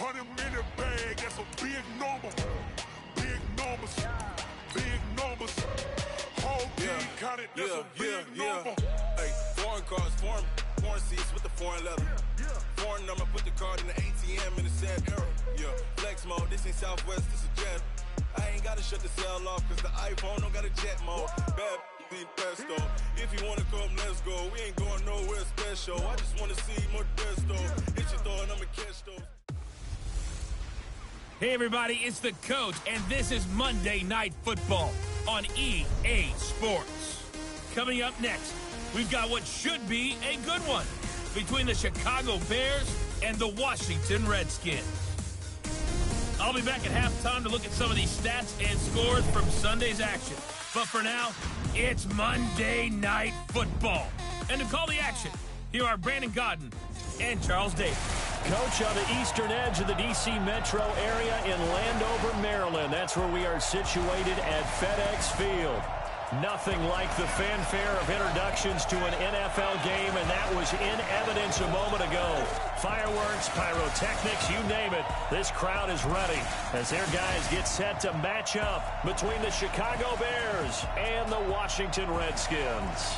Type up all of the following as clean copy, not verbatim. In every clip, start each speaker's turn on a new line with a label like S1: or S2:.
S1: 100-minute bag, that's a big number. Big numbers, big numbers. Whole team counted, that's a big number.
S2: Hey, foreign cars, foreign seats with the foreign leather. Foreign number, put the card in the ATM in the sad era. Yeah, flex mode, this ain't Southwest, this is Jet. I ain't gotta shut the cell off, cause the iPhone don't got a jet mode. Bad be pesto. If you wanna come, let's go. We ain't going nowhere special. I just wanna see more desto. Hit your throw and I'ma catch those.
S3: Hey everybody, it's the Coach, and this is Monday Night Football on EA Sports. Coming up next, we've got what should be a good one between the Chicago Bears and the Washington Redskins. I'll be back at halftime to look at some of these stats and scores from Sunday's action. But for now, it's Monday Night Football. And to call the action, here are Brandon Godden and Charles Davis.
S4: Coach, on the eastern edge of the D.C. metro area in Landover, Maryland. That's where we are situated at FedEx Field. Nothing like the fanfare of introductions to an NFL game, and that was in evidence a moment ago. Fireworks, pyrotechnics, you name it. This crowd is ready as their guys get set to match up between the Chicago Bears and the Washington Redskins.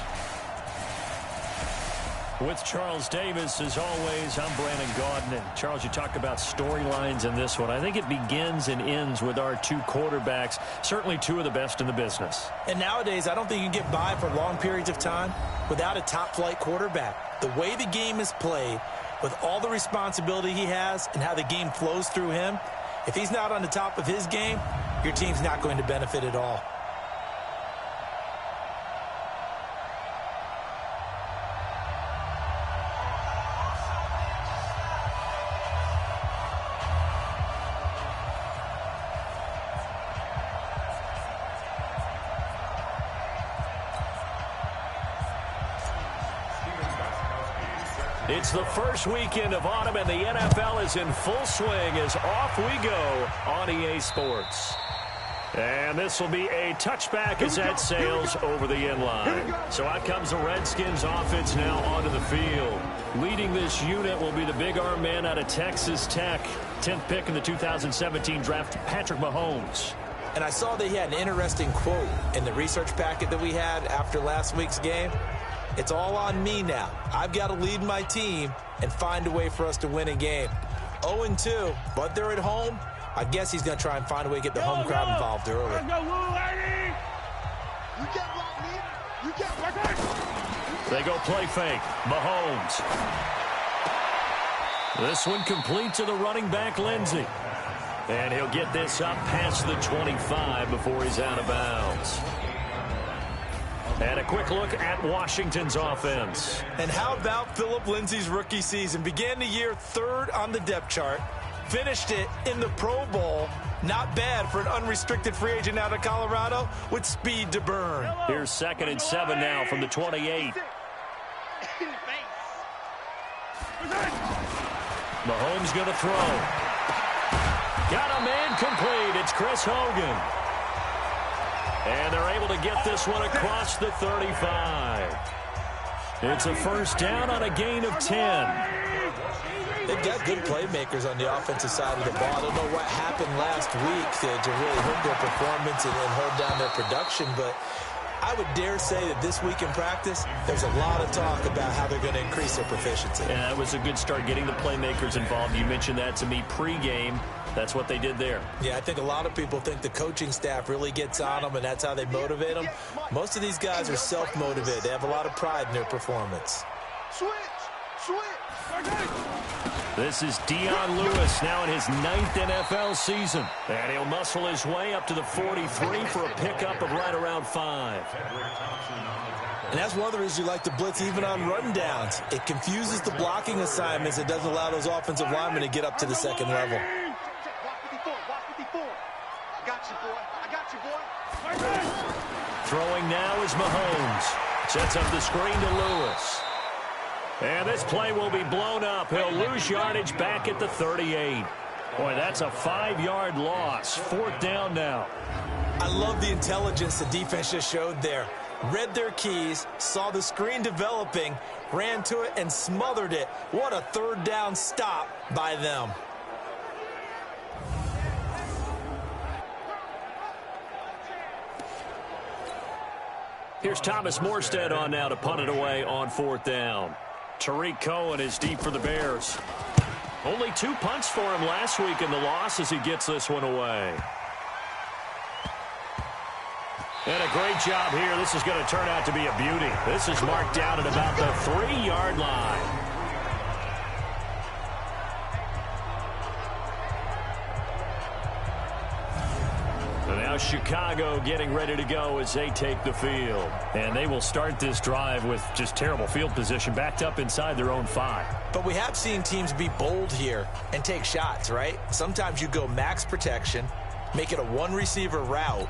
S4: With Charles Davis, as always, I'm Brandon Gaudin. And Charles, you talk about storylines in this one. I think it begins and ends with our two quarterbacks, certainly two of the best in the business.
S5: And nowadays, I don't think you can get by for long periods of time without a top-flight quarterback. The way the game is played, with all the responsibility he has and how the game flows through him, if he's not on the top of his game, your team's not going to benefit at all.
S4: It's the first weekend of autumn, and the NFL is in full swing as off we go on EA Sports. And this will be a touchback as that sails over the inline. So out comes the Redskins offense now onto the field. Leading this unit will be the big arm man out of Texas Tech. 10th pick in the 2017 draft, Patrick Mahomes.
S5: And I saw that he had an interesting quote in the research packet that we had after last week's game. It's all on me now. I've got to lead my team and find a way for us to win a game. 0-2, but they're at home. I guess he's going to try and find a way to get the home crowd involved early.
S4: They go play fake. Mahomes. This one complete to the running back, Lindsey. And he'll get this up past the 25 before he's out of bounds. And a quick look at Washington's offense.
S5: And how about Phillip Lindsay's rookie season? Began the year third on the depth chart. Finished it in the Pro Bowl. Not bad for an unrestricted free agent out of Colorado with speed to burn.
S4: Here's 2nd and 7 now from the 28. Mahomes going to throw. Got a man complete. It's Chris Hogan. And they're able to get this one across the 35. It's a first down on a gain of 10.
S5: They've got good playmakers on the offensive side of the ball. I don't know what happened last week to really hurt their performance and hold down their production, but I would dare say that this week in practice, there's a lot of talk about how they're going to increase their proficiency.
S4: Yeah, that was a good start, getting the playmakers involved. You mentioned that to me pregame. That's what they did there.
S5: Yeah, I think a lot of people think the coaching staff really gets on them, and that's how they motivate them. Most of these guys are self-motivated. They have a lot of pride in their performance.
S4: This is Dion Lewis now in his 9th NFL season. And he'll muscle his way up to the 43 for a pickup of right around 5.
S5: And that's one of the reasons you like to blitz even on rundowns. It confuses the blocking assignments. It doesn't allow those offensive linemen to get up to the second level.
S4: Throwing now is Mahomes. Sets up the screen to Lewis. And this play will be blown up. He'll lose yardage back at the 38. Boy, that's a 5-yard loss. 4th down now.
S5: I love the intelligence the defense just showed there. Read their keys, saw the screen developing, ran to it, and smothered it. What a 3rd down stop by them.
S4: Here's Thomas Morstead on now to punt it away on 4th down. Tariq Cohen is deep for the Bears. Only 2 punts for him last week in the loss as he gets this one away. And a great job here. This is going to turn out to be a beauty. This is marked down at about the 3-yard line. Now Chicago getting ready to go as they take the field. And they will start this drive with just terrible field position, backed up inside their own 5.
S5: But we have seen teams be bold here and take shots, right? Sometimes you go max protection, make it a 1-receiver route,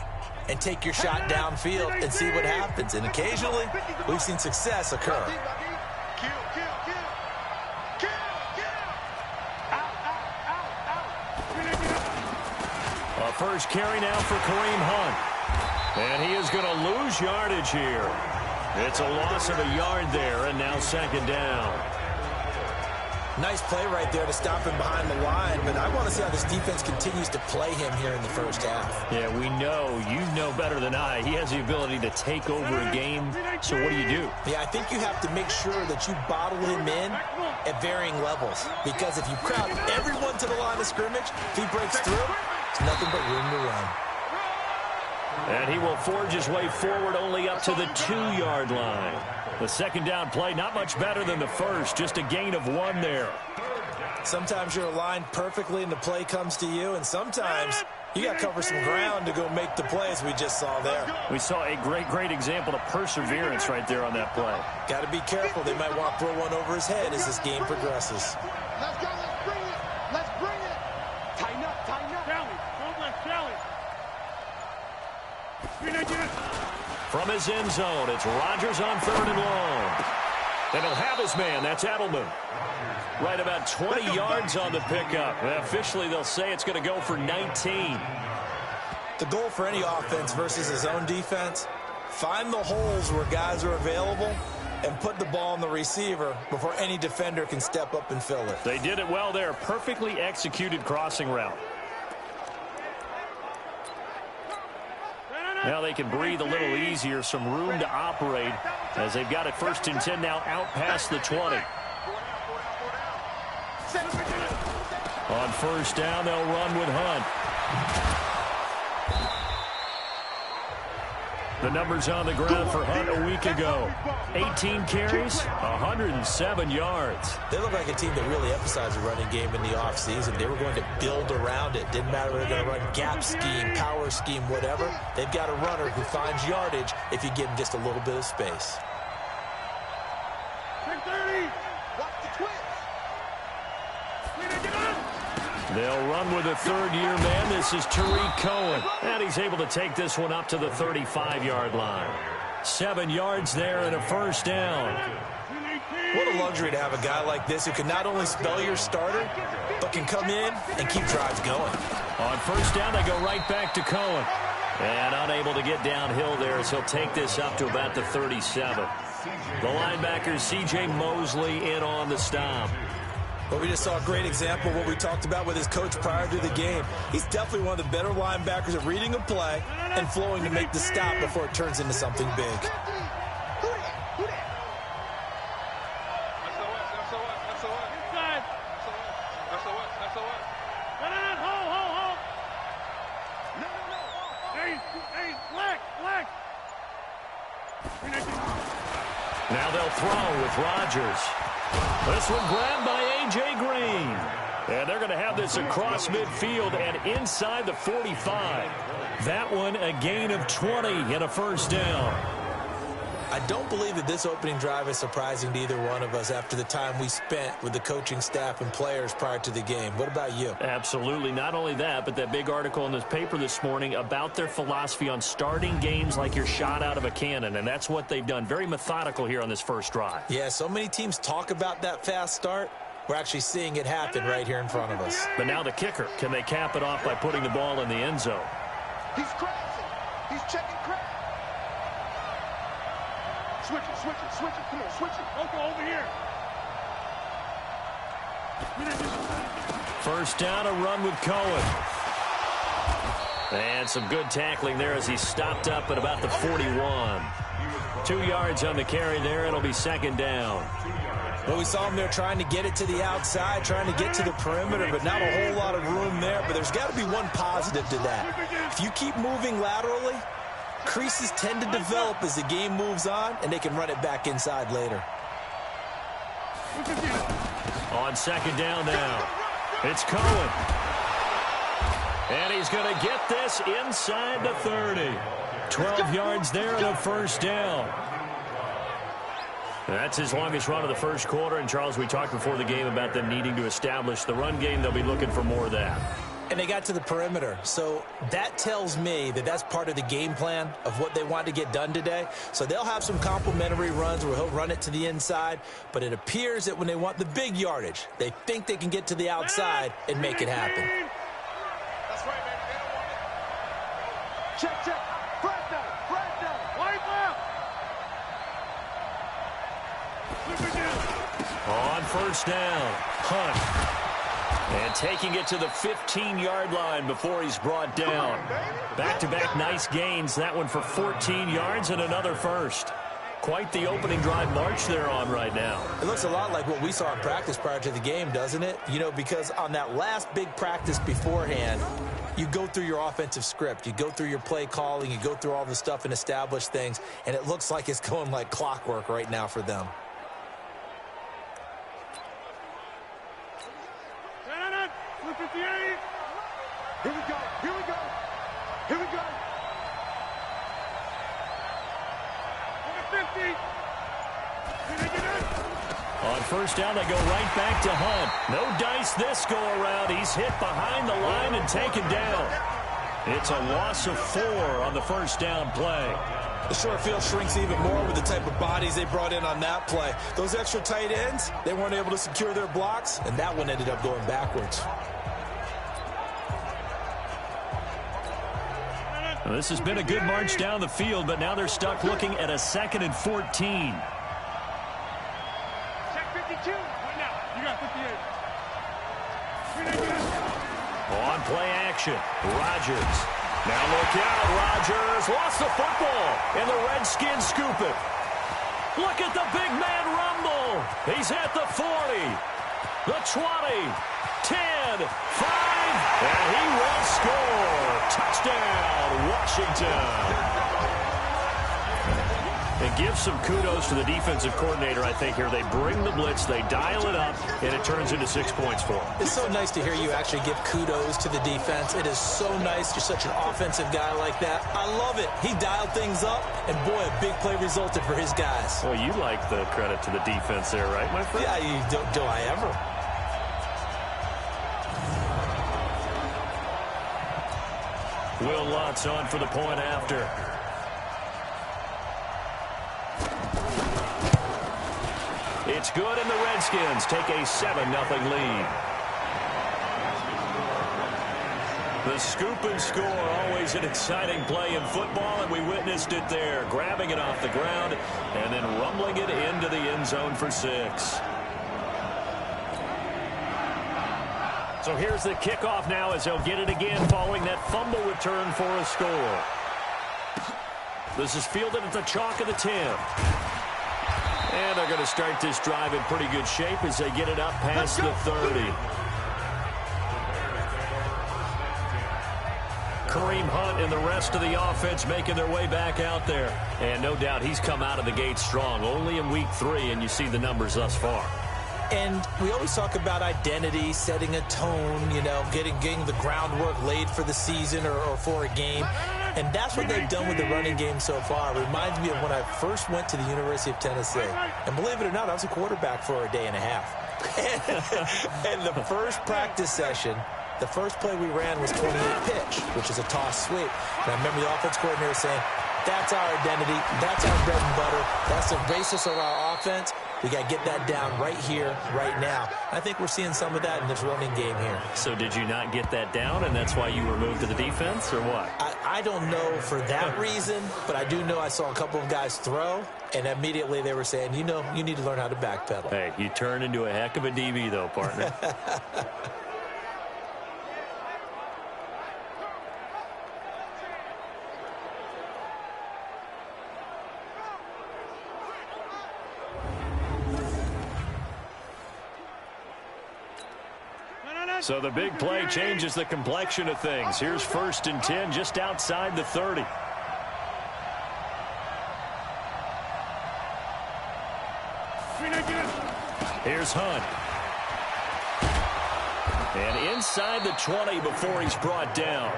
S5: and take your shot downfield and see what happens. And occasionally, we've seen success occur.
S4: First carry now for Kareem Hunt. And he is going to lose yardage here. It's a loss of a yard there, and now 2nd down.
S5: Nice play right there to stop him behind the line, but I want to see how this defense continues to play him here in the first half.
S4: Yeah, we know. You know better than I. He has the ability to take over a game, so what do?
S5: Yeah, I think you have to make sure that you bottle him in at varying levels, because if you crowd everyone to the line of scrimmage, if he breaks through, there's nothing but room to run.
S4: And he will forge his way forward only up to the 2-yard line. The 2nd down play, not much better than the first, just a gain of 1 there.
S5: Sometimes you're aligned perfectly and the play comes to you, and sometimes you got to cover some ground to go make the plays we just saw there.
S4: We saw a great example of perseverance right there on that play.
S5: Got to be careful. They might want to throw one over his head as this game progresses.
S6: Let's go. Let's bring it. Let's bring it. Tighten up. Tighten up. Challenge. Don't let challenge.
S4: From his end zone, it's Rodgers on 3rd and long. And he'll have his man. That's Edelman. Right about 20 yards on the pickup. Officially, they'll say it's going to go for 19.
S5: The goal for any offense versus his own defense, find the holes where guys are available and put the ball on the receiver before any defender can step up and fill it.
S4: They did it well there. Perfectly executed crossing route. Now they can breathe a little easier, some room to operate as they've got it 1st and 10 now out past the 20. On 1st down, they'll run with Hunt. The numbers on the ground for Hunt a week ago. 18 carries, 107 yards.
S5: They look like a team that really emphasized the running game in the offseason. They were going to build around it. Didn't matter if they're going to run gap scheme, power scheme, whatever. They've got a runner who finds yardage if you give him just a little bit of space.
S6: 6:30. Watch the twitch.
S4: They'll run with a 3rd-year man. This is Tariq Cohen. And he's able to take this one up to the 35-yard line. 7 yards there and a 1st down.
S5: What a luxury to have a guy like this who can not only spell your starter, but can come in and keep drives going.
S4: On 1st down, they go right back to Cohen. And unable to get downhill there as he'll take this up to about the 37. The linebacker, C.J. Mosley, in on the stop.
S5: Well, we just saw a great example of what we talked about with his coach prior to the game. He's definitely one of the better linebackers at reading a play and flowing to make the stop before it turns into something big.
S4: Now they'll throw with Rodgers. This one grabbed by A.J. Green. And they're going to have this across midfield and inside the 45. That one a gain of 20 and a 1st down.
S5: I don't believe that this opening drive is surprising to either one of us after the time we spent with the coaching staff and players prior to the game. What about you?
S4: Absolutely. Not only that, but that big article in this paper this morning about their philosophy on starting games like you're shot out of a cannon, and that's what they've done. Very methodical here on this first drive.
S5: Yeah, so many teams talk about that fast start. We're actually seeing it happen right here in front of us.
S4: But now the kicker. Can they cap it off by putting the ball in the end zone?
S6: He's crashing. He's checking crash. Switch it, switch it, switch it. Come on, switch it. Don't go over here.
S4: 1st down, a run with Cohen. And some good tackling there as he stopped up at about the 41. 2 yards on the carry there. It'll be second down.
S5: Well, we saw him there trying to get it to the outside, trying to get to the perimeter, but not a whole lot of room there. But there's got to be one positive to that. If you keep moving laterally, creases tend to develop as the game moves on, and they can run it back inside later.
S4: On second down now, it's Cohen. And he's going to get this inside the 30. 12 yards there and a first down. That's his longest run of the first quarter. And, Charles, we talked before the game about them needing to establish the run game. They'll be looking for more of that.
S5: And they got to the perimeter. So that tells me that that's part of the game plan of what they want to get done today. So they'll have some complementary runs where he'll run it to the inside. But it appears that when they want the big yardage, they think they can get to the outside and make it happen.
S6: That's right, baby. They don't want it. Check. Fred down. Wide left.
S4: On first down, Hunt. And taking it to the 15-yard line before he's brought down. Back-to-back nice gains. That one for 14 yards and another first. Quite the opening drive march they're on right now.
S5: It looks a lot like what we saw in practice prior to the game, doesn't it? You know, because on that last big practice beforehand, you go through your offensive script. You go through your play calling. You go through all the stuff and establish things. And it looks like it's going like clockwork right now for them.
S6: Here we go.
S4: On first down, they go right back to Hunt. No dice this go-around. He's hit behind the line and taken down. It's a loss of 4 on the first down play.
S5: The short field shrinks even more with the type of bodies they brought in on that play. Those extra tight ends, they weren't able to secure their blocks, and that one ended up going backwards.
S4: Well, this has been a good march down the field, but now they're stuck looking at a 2nd and 14.
S6: Check 52. Right now. You got 58.
S4: On play action, Rodgers. Now look out, Rodgers lost the football, and the Redskins scoop it. Look at the big man rumble. He's at the 40, the 20, 10, 5, and he will score. Touchdown, Washington. It gives some kudos to the defensive coordinator, I think, here. They bring the blitz, they dial it up, and it turns into 6 points for them.
S5: It's so nice to hear you actually give kudos to the defense. It is so nice. You're such an offensive guy like that. I love it. He dialed things up, and boy, a big play resulted for his guys.
S4: Well, you like the credit to the defense there, right, my friend?
S5: Yeah, do I ever?
S4: Will Lutz on for the point after. It's good, and the Redskins take a 7-0 lead. The scoop and score, always an exciting play in football, and we witnessed it there, grabbing it off the ground and then rumbling it into the end zone for 6. So here's the kickoff now as they'll get it again following that fumble return for a score. This is fielded at the chalk of the 10. And they're going to start this drive in pretty good shape as they get it up past the 30. Kareem Hunt and the rest of the offense making their way back out there. And no doubt he's come out of the gate strong. Only in week 3, and you see the numbers thus far.
S5: And we always talk about identity, setting a tone, you know, getting the groundwork laid for the season or for a game. And that's what they've done with the running game so far. It reminds me of when I first went to the University of Tennessee. And believe it or not, I was a quarterback for a day and a half. And the first practice session, the first play we ran was 28 pitch, which is a toss sweep. And I remember the offense coordinator saying, that's our identity, that's our bread and butter, that's the basis of our offense. We got to get that down right here, right now. I think we're seeing some of that in this running game here.
S4: So did you not get that down, and that's why you were moved to the defense, or what?
S5: I don't know for that reason, but I do know I saw a couple of guys throw, and immediately they were saying, you know, you need to learn how to backpedal.
S4: Hey, you turn into a heck of a DB, though, partner. So the big play changes the complexion of things. Here's 1st and 10 just outside the 30. Here's Hunt. And inside the 20 before he's brought down.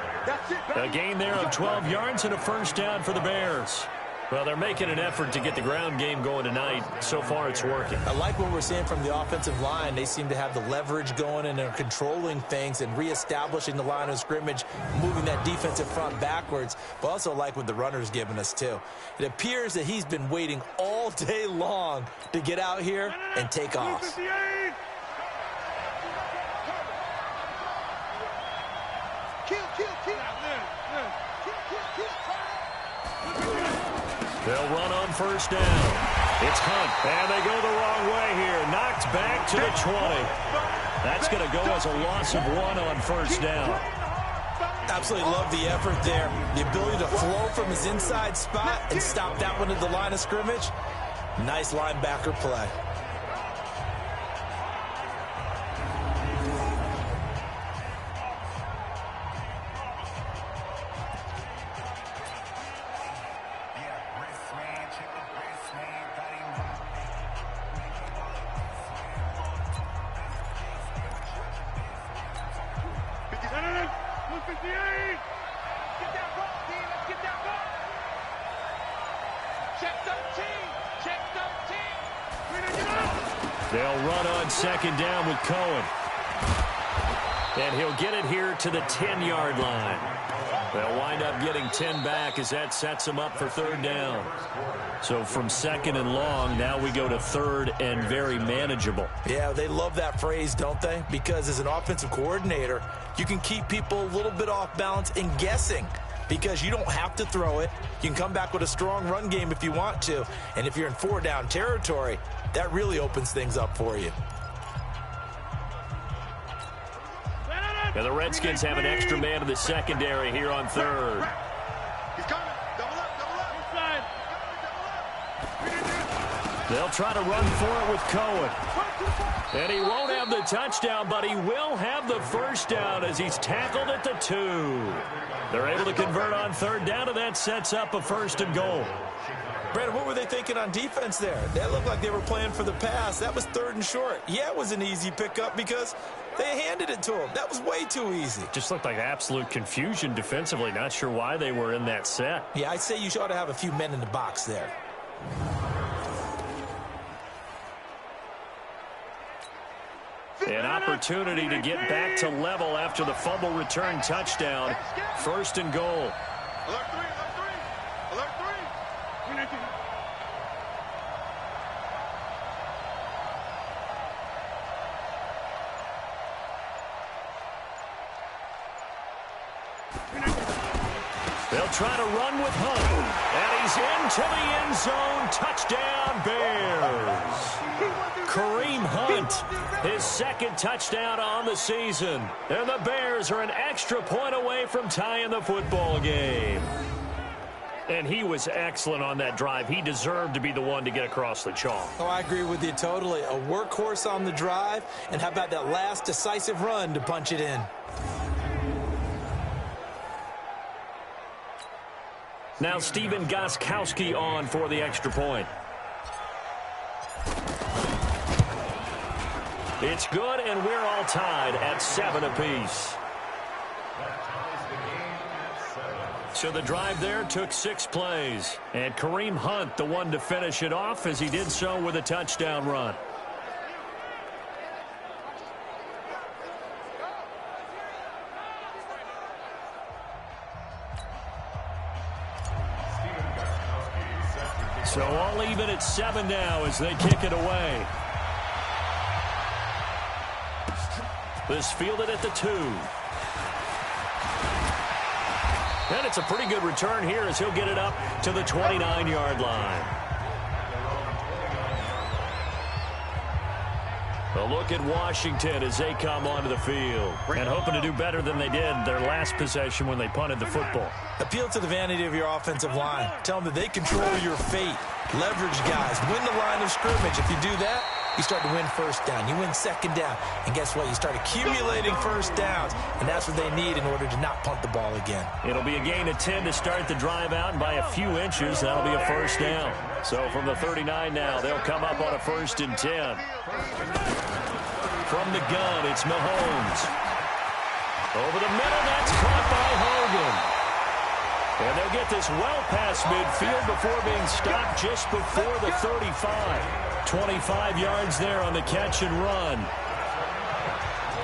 S4: A gain there of 12 yards and a 1st down for the Bears. Well, they're making an effort to get the ground game going tonight. So far, it's working.
S5: I like what we're seeing from the offensive line. They seem to have the leverage going, and they're controlling things and reestablishing the line of scrimmage, moving that defensive front backwards. But also like what the runner's giving us, too. It appears that he's been waiting all day long to get out here and take off.
S4: They'll run on 1st down. It's Hunt, and they go the wrong way here. Knocked back to the 20. That's going to go as a loss of 1 on 1st down.
S5: Absolutely love the effort there. The ability to flow from his inside spot and stop that one at the line of scrimmage. Nice linebacker play.
S4: They'll run on 2nd down with Cohen. And he'll get it here to the 10-yard line. They'll wind up getting 10 back as that sets them up for 3rd down. So from 2nd and long, now we go to 3rd and very manageable.
S5: Yeah, they love that phrase, don't they? Because as an offensive coordinator, you can keep people a little bit off balance and guessing. Because you don't have to throw it. You can come back with a strong run game if you want to. And if you're in 4-down territory, that really opens things up for you.
S4: Now the Redskins have an extra man in the secondary here on 3rd.
S6: He's coming. Double up, double up. Inside.
S4: They'll try to run for it with Cohen. And he won't have the touchdown, but he will have the 1st down as he's tackled at the 2. They're able to convert on 3rd down, and that sets up a 1st and goal.
S5: Brandon, what were they thinking on defense there? That looked like they were playing for the pass. That was 3rd and short. Yeah, it was an easy pickup because they handed it to him. That was way too easy.
S4: Just looked like absolute confusion defensively. Not sure why they were in that set.
S5: Yeah, I'd say you ought to have a few men in the box there.
S4: An opportunity to get back to level after the fumble return touchdown. 1st and goal.
S6: Alert 3, alert 3, alert 3.
S4: They'll try to run with Hunt. And he's into the end zone. Touchdown, Bears. Kareem Hunt, his 2nd touchdown on the season. And the Bears are an extra point away from tying the football game. And he was excellent on that drive. He deserved to be the one to get across the chalk.
S5: Oh, I agree with you totally. A workhorse on the drive, and how about that last decisive run to punch it in?
S4: Now Stephen Gostkowski on for the extra point. It's good, and we're all tied at 7 apiece. So the drive there took 6 plays. And Kareem Hunt, the one to finish it off, as he did so with a touchdown run. So all even at 7 now as they kick it away. This fielded at the 2. And it's a pretty good return here as he'll get it up to the 29-yard line. A look at Washington as they come onto the field and hoping to do better than they did their last possession when they punted the football.
S5: Appeal to the vanity of your offensive line. Tell them that they control your fate. Leverage guys. Win the line of scrimmage. If you do that, you start to win first down. You win second down. And guess what? You start accumulating first downs. And that's what they need in order to not punt the ball again.
S4: It'll be a gain of 10 to start the drive out, and by a few inches, that'll be a first down. So from the 39 now, they'll come up on a 1st and 10. From the gun, it's Mahomes. Over the middle, that's caught by Hogan. And they'll get this well past midfield before being stopped just before the 35. 25 yards there on the catch and run.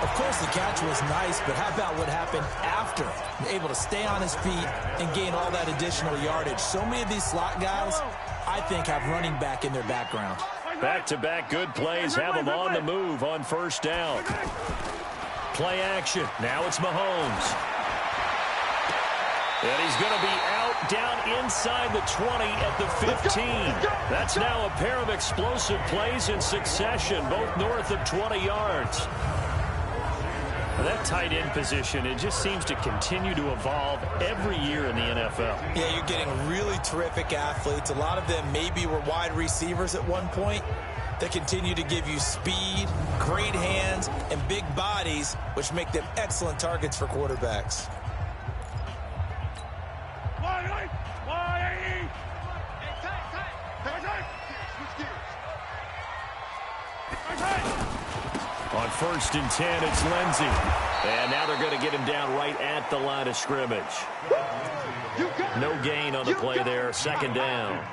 S5: Of course, the catch was nice, but how about what happened after? Able to stay on his feet and gain all that additional yardage. So many of these slot guys, I think, have running back in their background.
S4: Back-to-back good plays have them on the move on first down. Play action. Now it's Mahomes. And he's going to be out down inside the 20 at the 15. That's now a pair of explosive plays in succession, both north of 20 yards. That tight end position, it just seems to continue to evolve every year in the NFL.
S5: Yeah, you're getting really terrific athletes. A lot of them maybe were wide receivers at one point. They continue to give you speed, great hands, and big bodies, which make them excellent targets for quarterbacks.
S4: On 1st and 10, it's Lindsey. And now they're going to get him down right at the line of scrimmage. No gain on the play there. 2nd down.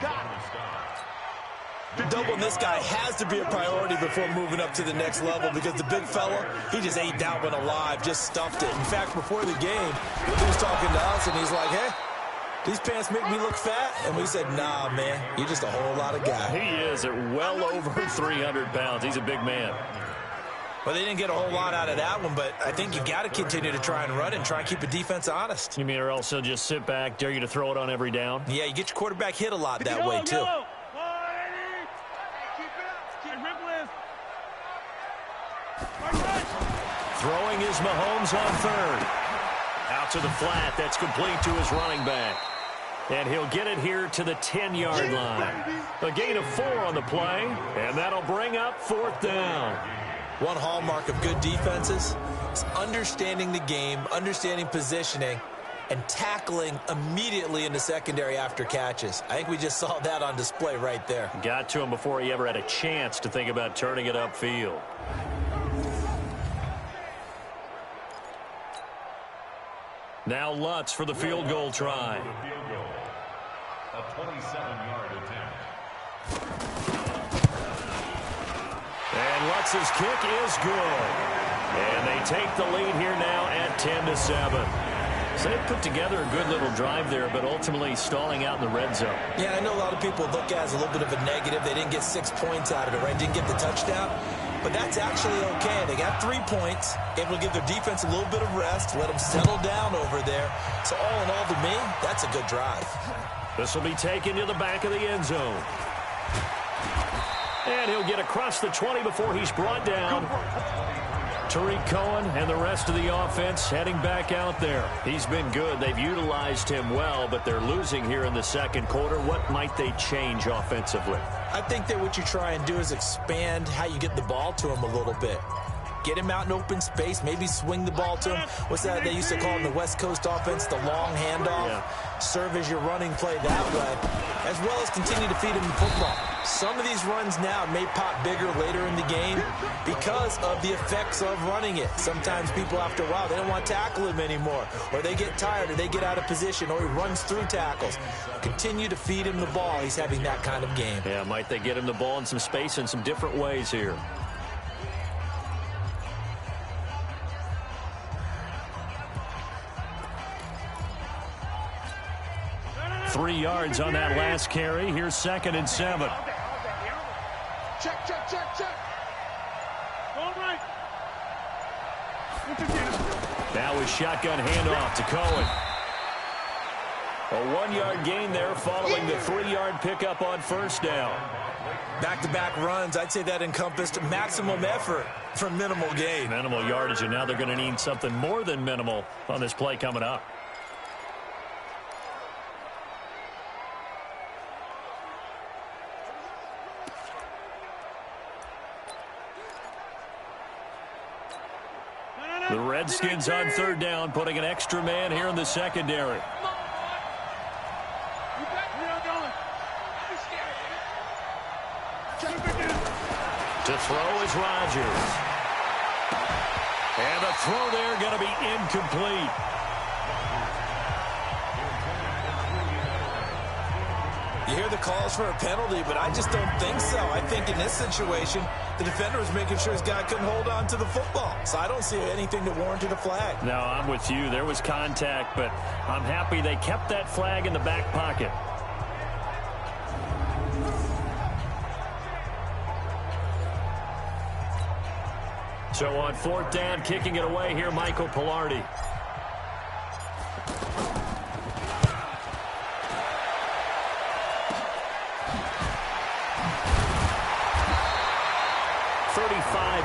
S5: Doubling this guy has to be a priority before moving up to the next level because the big fella, he just ate that one alive, just stuffed it. In fact, before the game, he was talking to us, and he's like, hey, these pants make me look fat? And we said, nah, man, you're just a whole lot of guy.
S4: He is at well over 300 pounds. He's a big man.
S5: Well, they didn't get a whole lot out of that one, but I think you got to continue to try and run and try and keep the defense honest.
S4: You mean or else he'll just sit back, dare you to throw it on every down?
S5: Yeah, you get your quarterback hit a lot that way, too.
S4: Throwing is Mahomes on 3rd. Out to the flat. That's complete to his running back. And he'll get it here to the 10-yard line. A gain of 4 on the play, and that'll bring up 4th down.
S5: One hallmark of good defenses is understanding the game, understanding positioning, and tackling immediately in the secondary after catches. I think we just saw that on display right there.
S4: Got to him before he ever had a chance to think about turning it upfield. Now Lutz for the field goal try.
S7: A 27-yard attempt.
S4: And Lutz's kick is good. And they take the lead here now at 10-7. So they put together a good little drive there, but ultimately stalling out in the red zone.
S5: Yeah, I know a lot of people look at it as a little bit of a negative. They didn't get 6 points out of it, right? Didn't get the touchdown. But that's actually okay. They got 3 points, able to give their defense a little bit of rest, let them settle down over there. So all in all, to me, that's a good drive.
S4: This will be taken to the back of the end zone. And he'll get across the 20 before he's brought down. Tariq Cohen and the rest of the offense heading back out there. He's been good. They've utilized him well, but they're losing here in the second quarter. What might they change offensively?
S5: I think that what you try and do is expand how you get the ball to him a little bit. Get him out in open space, maybe swing the ball to him. What's that they used to call in the West Coast offense, the long handoff? Yeah. Serve as your running play that way, as well as continue to feed him the football. Some of these runs now may pop bigger later in the game because of the effects of running it. Sometimes people, after a while, they don't want to tackle him anymore, or they get tired, or they get out of position, or he runs through tackles. Continue to feed him the ball. He's having that kind of game.
S4: Yeah, might they get him the ball in some space in some different ways here. Three yards on that last carry. Here's 2nd and 7.
S6: Check. All right.
S4: Now a shotgun handoff to Cohen. A 1-yard gain there following the 3-yard pickup on first down.
S5: Back-to-back runs, I'd say that encompassed maximum effort for minimal gain.
S4: Minimal yardage, and now they're going to need something more than minimal on this play coming up. Redskins on third down, putting an extra man here in the secondary. To throw is Rodgers. And the throw there going to be incomplete.
S5: You hear the calls for a penalty, but I just don't think so. I think in this situation, the defender was making sure his guy couldn't hold on to the football. So I don't see anything that warranted a flag.
S4: No, I'm with you. There was contact, but I'm happy they kept that flag in the back pocket. So on fourth down, kicking it away here, Michael Pilardi.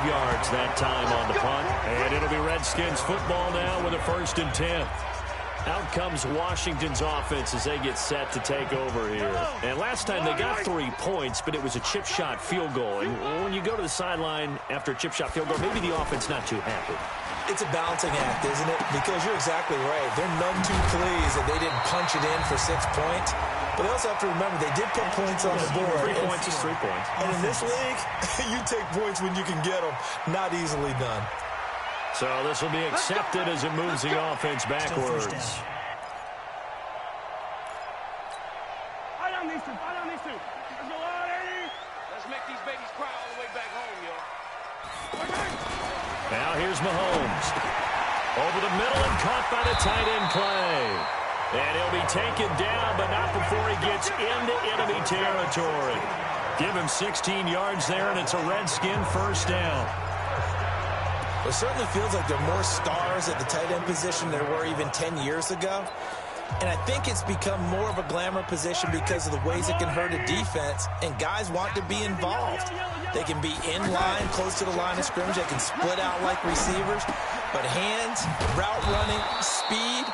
S4: Yards that time on the punt. And it'll be Redskins football now with a 1st and 10. Out comes Washington's offense as they get set to take over here. And last time they got 3 points, but it was a chip shot field goal. And when you go to the sideline after a chip shot field goal, maybe the offense not too happy.
S5: It's a balancing act, isn't it? Because you're exactly right. They're none too pleased that they didn't punch it in for 6 points. But they also have to remember they did put points on the board.
S4: 3 points is 3 points.
S5: And in this league, you take points when you can get them. Not easily done.
S4: So this will be accepted as it moves the offense backwards.
S6: Let's make these babies cry all the way back home, yo.
S4: Now here's Mahomes. Over the middle and caught by the tight end play. And he'll be taken down, but not before he gets into enemy territory. Give him 16 yards there, and it's a Redskin 1st down.
S5: It certainly feels like there are more stars at the tight end position than there were even 10 years ago. And I think it's become more of a glamour position because of the ways it can hurt a defense, and guys want to be involved. They can be in line, close to the line of scrimmage. They can split out like receivers. But hands, route running, speed,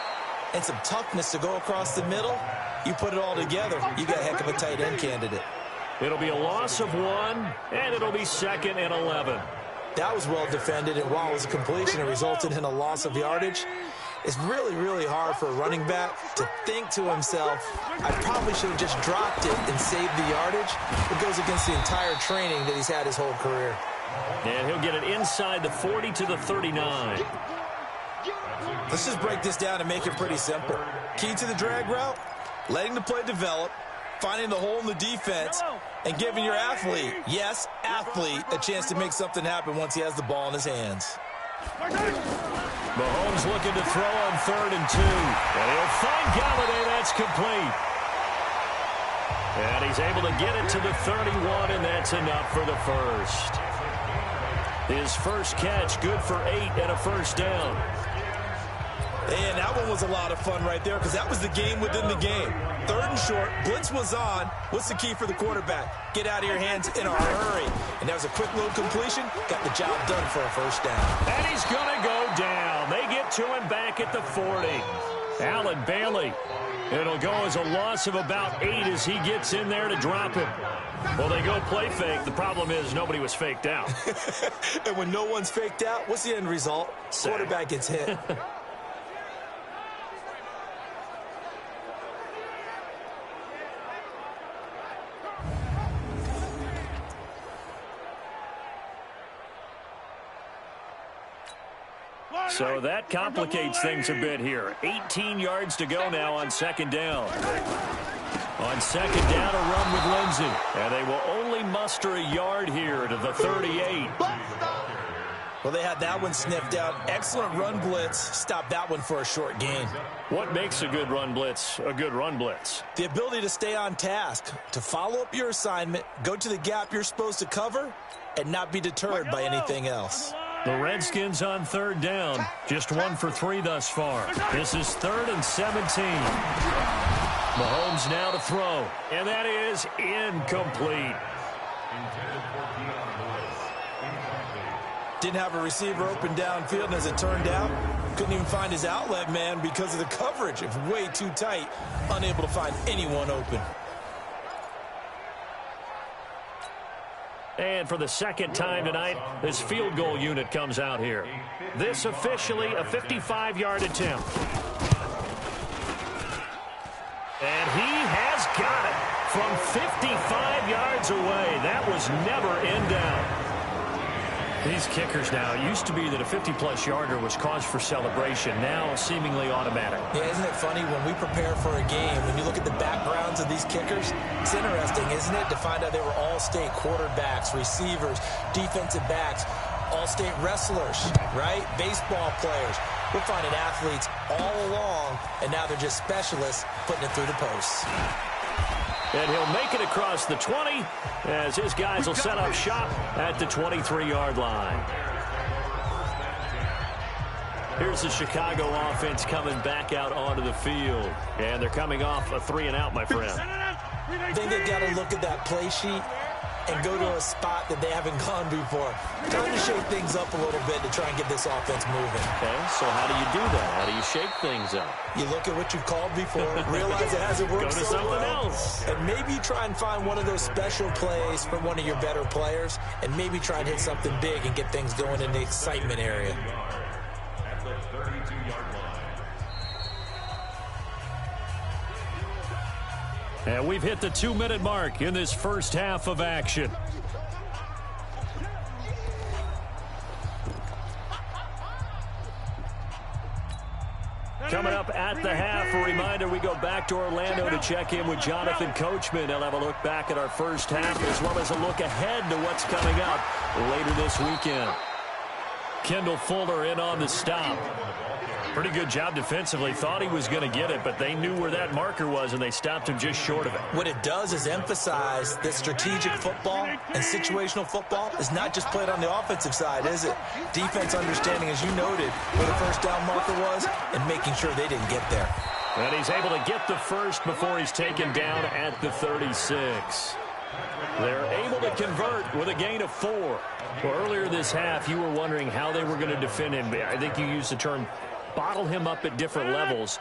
S5: and some toughness to go across the middle, you put it all together, you got a heck of a tight end candidate.
S4: It'll be a loss of 1, and it'll be 2nd and 11.
S5: That was well defended, and while it was a completion, it resulted in a loss of yardage. It's really, really hard for a running back to think to himself, I probably should have just dropped it and saved the yardage. It goes against the entire training that he's had his whole career.
S4: And he'll get it inside the 40 to the 39.
S5: Let's just break this down and make it pretty simple. Key to the drag route, letting the play develop, finding the hole in the defense, and giving your athlete, yes, athlete, a chance to make something happen once he has the ball in his hands.
S4: Mahomes looking to throw on 3rd and 2. And he'll find Galladay. That's complete. And he's able to get it to the 31, and that's enough for the first. His first catch, good for 8 and a 1st down.
S5: And that one was a lot of fun right there because that was the game within the game. 3rd and short, blitz was on. What's the key for the quarterback? Get out of your hands in a hurry. And that was a quick little completion. Got the job done for a 1st down.
S4: And he's going to go down. They get to him back at the 40. Allen Bailey. It'll go as a loss of about 8 as he gets in there to drop him. Well, they go play fake. The problem is nobody was faked out.
S5: And when no one's faked out, what's the end result? Quarterback gets hit.
S4: So that complicates things a bit here. 18 yards to go now on 2nd down. On 2nd down, a run with Lindsey. And they will only muster a yard here to the 38.
S5: Well, they had that one sniffed out. Excellent run blitz. Stopped that one for a short gain.
S4: What makes a good run blitz a good run blitz?
S5: The ability to stay on task, to follow up your assignment, go to the gap you're supposed to cover, and not be deterred by anything else.
S4: The Redskins on 3rd down. Just 1 for 3 thus far. This is 3rd and 17. Mahomes now to throw. And that is incomplete.
S5: Didn't have a receiver open downfield, and as it turned out, couldn't even find his outlet man because of the coverage. It was way too tight. Unable to find anyone open.
S4: And for the second time tonight, this field goal unit comes out here. This officially a 55-yard attempt. And he has got it from 55 yards away. That was never in doubt. These kickers now, it used to be that a 50-plus yarder was cause for celebration. Now seemingly automatic.
S5: Yeah, isn't it funny when we prepare for a game, when you look at the backgrounds of these kickers, it's interesting, isn't it, to find out they were all-state quarterbacks, receivers, defensive backs, all-state wrestlers, right? Baseball players. We're finding athletes all along, and now they're just specialists putting it through the posts.
S4: And he'll make it across the 20 as his guys will set up shop at the 23-yard line. Here's the Chicago offense coming back out onto the field. And they're coming off a 3-and-out, my friend.
S5: I think they've got to look at that play sheet and go to a spot that they haven't gone before. Time to shake things up a little bit to try and get this offense moving.
S4: Okay, so how do you do that? How do you shake things up?
S5: You look at what you've called before, realize it hasn't worked
S4: go to
S5: so
S4: something
S5: well,
S4: else.
S5: and maybe you try and find one of those special plays from one of your better players, and maybe try and hit something big and get things going in the excitement area.
S7: At the 32-yard line.
S4: And we've hit the 2-minute mark in this first half of action. Coming up at the half, a reminder, we go back to Orlando to check in with Jonathan Coachman. He'll have a look back at our first half as well as a look ahead to what's coming up later this weekend. Kendall Fuller in on the stop. Pretty good job defensively. Thought he was going to get it, but they knew where that marker was, and they stopped him just short of it.
S5: What it does is emphasize that strategic football and situational football is not just played on the offensive side, is it? Defense understanding, as you noted, where the first down marker was and making sure they didn't get there.
S4: And he's able to get the first before he's taken down at the 36. They're able to convert with a gain of 4. Well, earlier this half, you were wondering how they were going to defend him. I think you used the term bottle him up at different levels.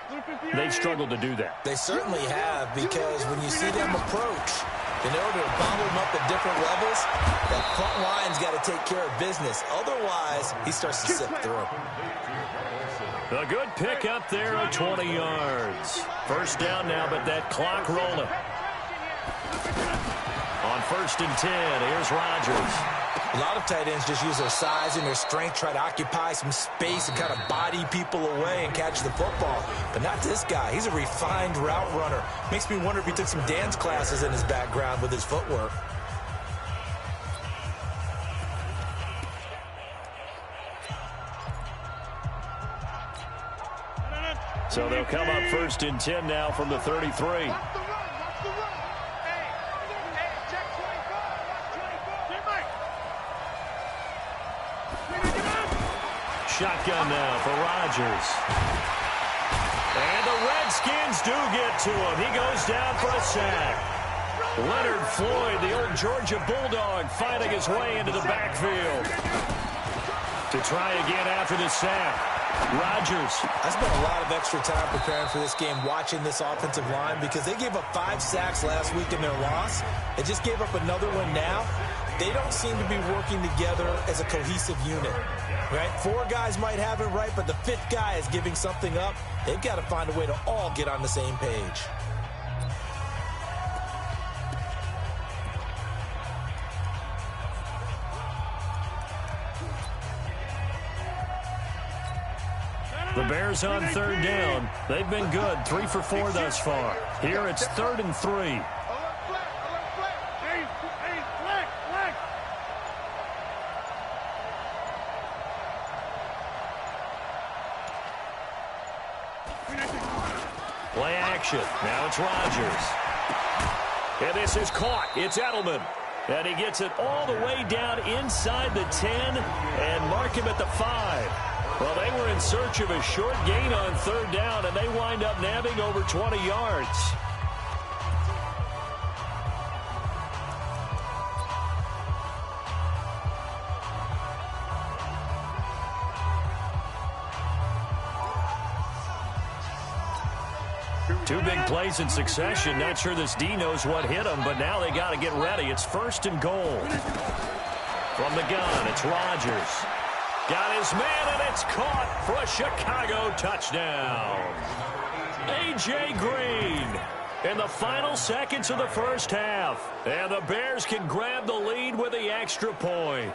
S4: They've struggled to do that.
S5: They certainly have, because when you see them approach, in order to bottle him up at different levels, that front line's got to take care of business. Otherwise, he starts to slip through.
S4: A good pick up there of 20 yards. First down now, but that clock rolling. On 1st and 10, here's Rodgers.
S5: A lot of tight ends just use their size and their strength, try to occupy some space and kind of body people away and catch the football. But not this guy. He's a refined route runner. Makes me wonder if he took some dance classes in his background with his footwork.
S4: So they'll come up 1st and 10 now from the 33. Shotgun now for Rodgers. And the Redskins do get to him. He goes down for a sack. Leonard Floyd, the old Georgia Bulldog, fighting his way into the backfield. To try again after the sack. Rodgers.
S5: I spent a lot of extra time preparing for this game, watching this offensive line, because they gave up 5 sacks last week in their loss. They just gave up another one now. They don't seem to be working together as a cohesive unit, right? 4 guys might have it right, but the 5th guy is giving something up. They've got to find a way to all get on the same page.
S4: The Bears on 3rd down. They've been good, 3 for 4 thus far. Here it's 3rd and 3. Play action. Now it's Rodgers. And this is caught. It's Edelman. And he gets it all the way down inside the 10 and mark him at the 5. Well, they were in search of a short gain on 3rd down, and they wind up nabbing over 20 yards. Two big plays in succession. Not sure this D knows what hit him, but now they got to get ready. It's 1st and goal. From the gun, it's Rodgers. Got his man, and it's caught for a Chicago touchdown. A.J. Green in the final seconds of the first half. And the Bears can grab the lead with the extra point.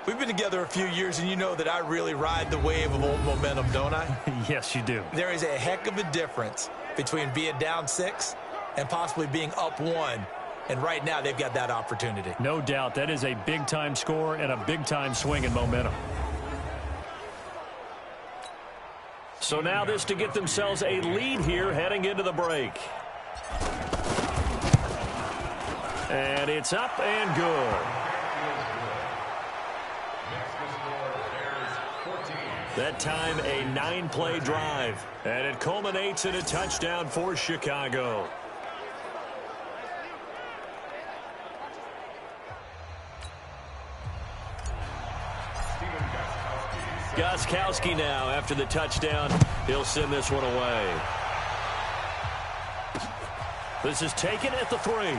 S5: We've been together a few years, and you know that I really ride the wave of old momentum, don't I?
S4: Yes, you do.
S5: There is a heck of a difference between being down 6 and possibly being up 1. And right now, they've got that opportunity.
S4: No doubt. That is a big-time score and a big-time swing in momentum. So now this to get themselves a lead here heading into the break. And it's up and good. That time, a 9-play drive. And it culminates in a touchdown for Chicago. Gostkowski now after the touchdown. He'll send this one away. This is taken at the 3.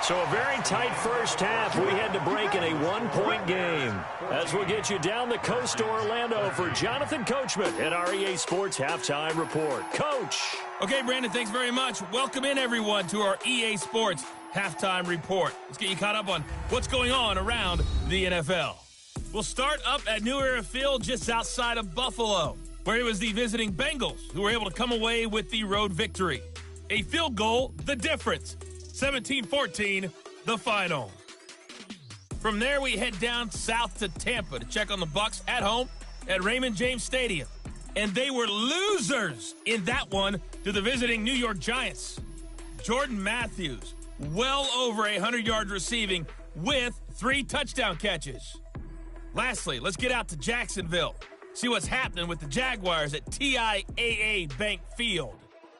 S4: So a very tight first half. We had to break in a 1-point game. As we'll get you down the coast to Orlando for Jonathan Coachman at our EA Sports Halftime Report. Coach.
S3: Okay, Brandon, thanks very much. Welcome in, everyone, to our EA Sports Halftime Report. Let's get you caught up on what's going on around the NFL. We'll start up at New Era Field just outside of Buffalo, where it was the visiting Bengals who were able to come away with the road victory. A field goal, the difference. 17-14, the final. From there, we head down south to Tampa to check on the Bucs at home at Raymond James Stadium. And they were losers in that one to the visiting New York Giants. Jordan Matthews, well over 100 yards receiving with 3 touchdown catches. Lastly, let's get out to Jacksonville. See what's happening with the Jaguars at TIAA Bank Field.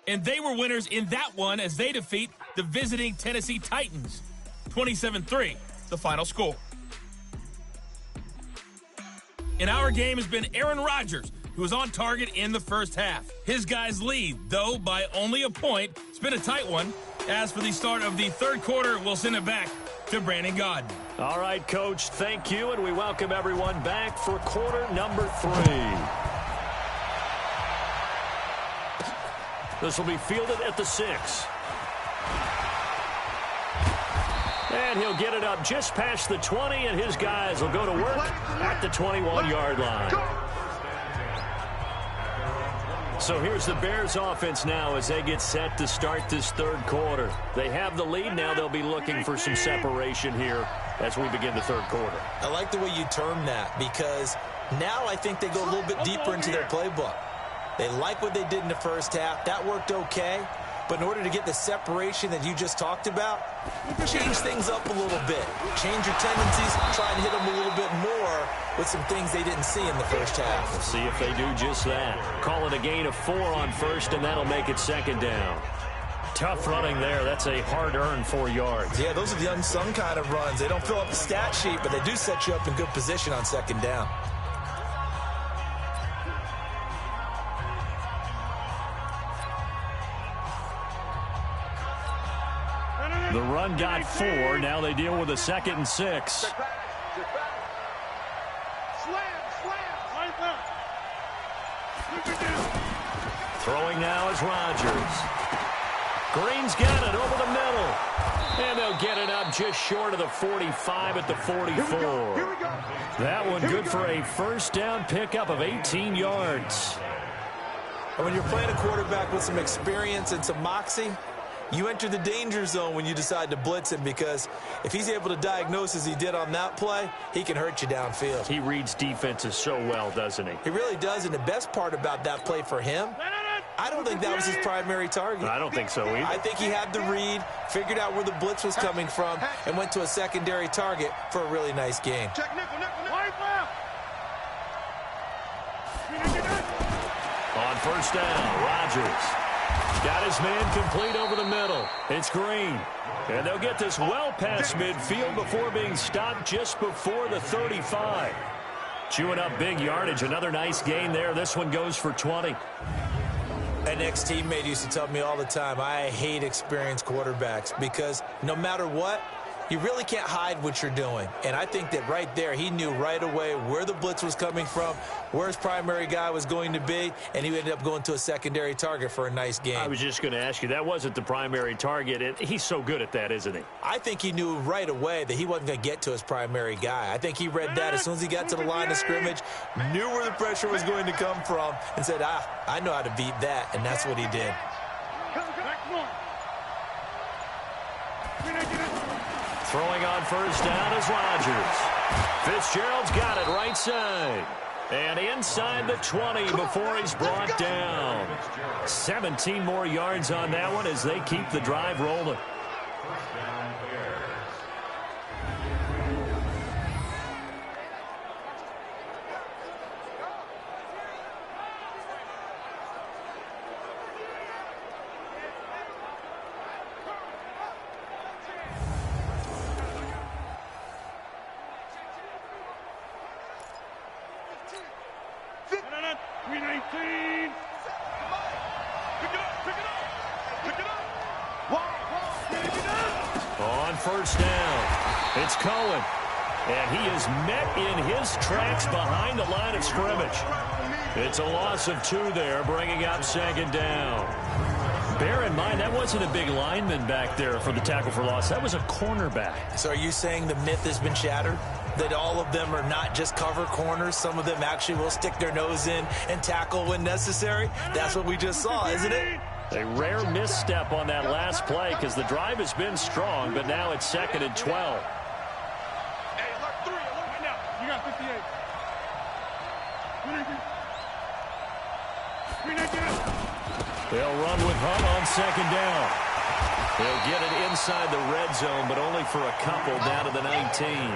S3: And they were winners in that one as they defeat the visiting Tennessee Titans. 27-3, the final score. In our game has been Aaron Rodgers, who was on target in the first half. His guys lead, though, by only a point. It's been a tight one. As for the start of the third quarter, we'll send it back to Brandon Gaudin.
S4: All right, Coach, thank you, and we welcome everyone back for quarter number 3. This will be fielded at the 6. And he'll get it up just past the 20, and his guys will go to work at the 21-yard line. So here's the Bears offense now as they get set to start this third quarter. They have the lead. Now they'll be looking for some separation here as we begin the third quarter.
S5: I like the way you term that because now I think they go a little bit deeper into their playbook. They like what they did in the first half. That worked okay. But in order to get the separation that you just talked about, change things up a little bit. Change your tendencies, try and hit them a little bit more with some things they didn't see in the first half.
S4: We'll see if they do just that. Call it a gain of 4 on first, and that'll make it second down. Tough running there. That's a hard-earned 4 yards.
S5: Yeah, those are the unsung kind of runs. They don't fill up the stat sheet, but they do set you up in good position on second down.
S4: The run got 4. Now they deal with a 2nd and 6. Throwing now is Rodgers. Green's got it over the middle. And they'll get it up just short of the 45 at the 44. That one good for a first down pickup of 18 yards.
S5: And when you're playing a quarterback with some experience and some moxie, you enter the danger zone when you decide to blitz him because if he's able to diagnose as he did on that play, he can hurt you downfield.
S4: He reads defenses so well, doesn't he?
S5: He really does, and the best part about that play for him, I don't think that was his primary target.
S4: I don't think so either.
S5: I think he had the read, figured out where the blitz was coming from, and went to a secondary target for a really nice gain.
S6: Check nickel, wide left.
S4: On first down, Rodgers. Got his man complete over the middle. It's Green. And they'll get this well past midfield before being stopped just before the 35. Chewing up big yardage. Another nice gain there. This one goes for 20.
S5: An ex-teammate used to tell me all the time, I hate experienced quarterbacks because no matter what, you really can't hide what you're doing. And I think that right there, he knew right away where the blitz was coming from, where his primary guy was going to be, and he ended up going to a secondary target for a nice game.
S4: I was just going to ask you, that wasn't the primary target. And he's so good at that, isn't he?
S5: I think he knew right away that he wasn't going to get to his primary guy. I think he read that as soon as he got to the line of scrimmage, knew where the pressure was going to come from, and said, I know how to beat that, and that's what he did.
S4: Throwing on first down is Rodgers. Fitzgerald's got it right side. And inside the 20 before he's brought down. 17 more yards on that one as they keep the drive rolling. On first down, it's Cohen. And he is met in his tracks behind the line of scrimmage. It's a loss of 2 there, bringing up second down. Bear in mind, that wasn't a big lineman back there for the tackle for loss. That was a cornerback.
S5: So are you saying the myth has been shattered? That all of them are not just cover corners? Some of them actually will stick their nose in and tackle when necessary? That's what we just saw, isn't it?
S4: A rare misstep on that last play because the drive has been strong, but now it's 2nd and 12.
S6: Hey, alert 3, alert right now. You got 58.
S4: They'll run with Hunt on second down. They'll get it inside the red zone, but only for a couple down to the 19.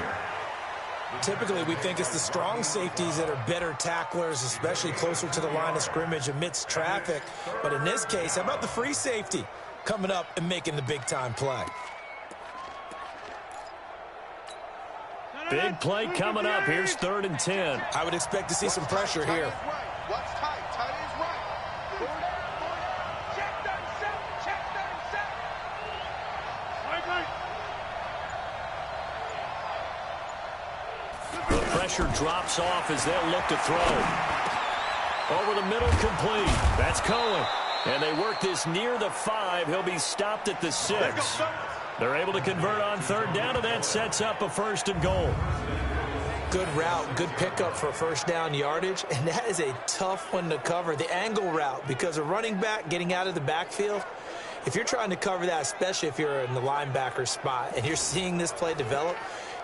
S5: Typically, we think it's the strong safeties that are better tacklers, especially closer to the line of scrimmage amidst traffic. But in this case, how about the free safety coming up and making the big-time play?
S4: Big play coming up. Here's 3rd and 10.
S5: I would expect to see some pressure here.
S6: What's tight? Tight is right. Check 37. Check 37.
S4: The pressure drops off as they'll look to throw. Over the middle, complete. That's Cohen. And they work this near the 5. He'll be stopped at the 6. They're able to convert on 3rd down, and that sets up a 1st and goal.
S5: Good route, good pickup for first down yardage, and that is a tough one to cover, the angle route, because a running back getting out of the backfield, if you're trying to cover that, especially if you're in the linebacker spot and you're seeing this play develop,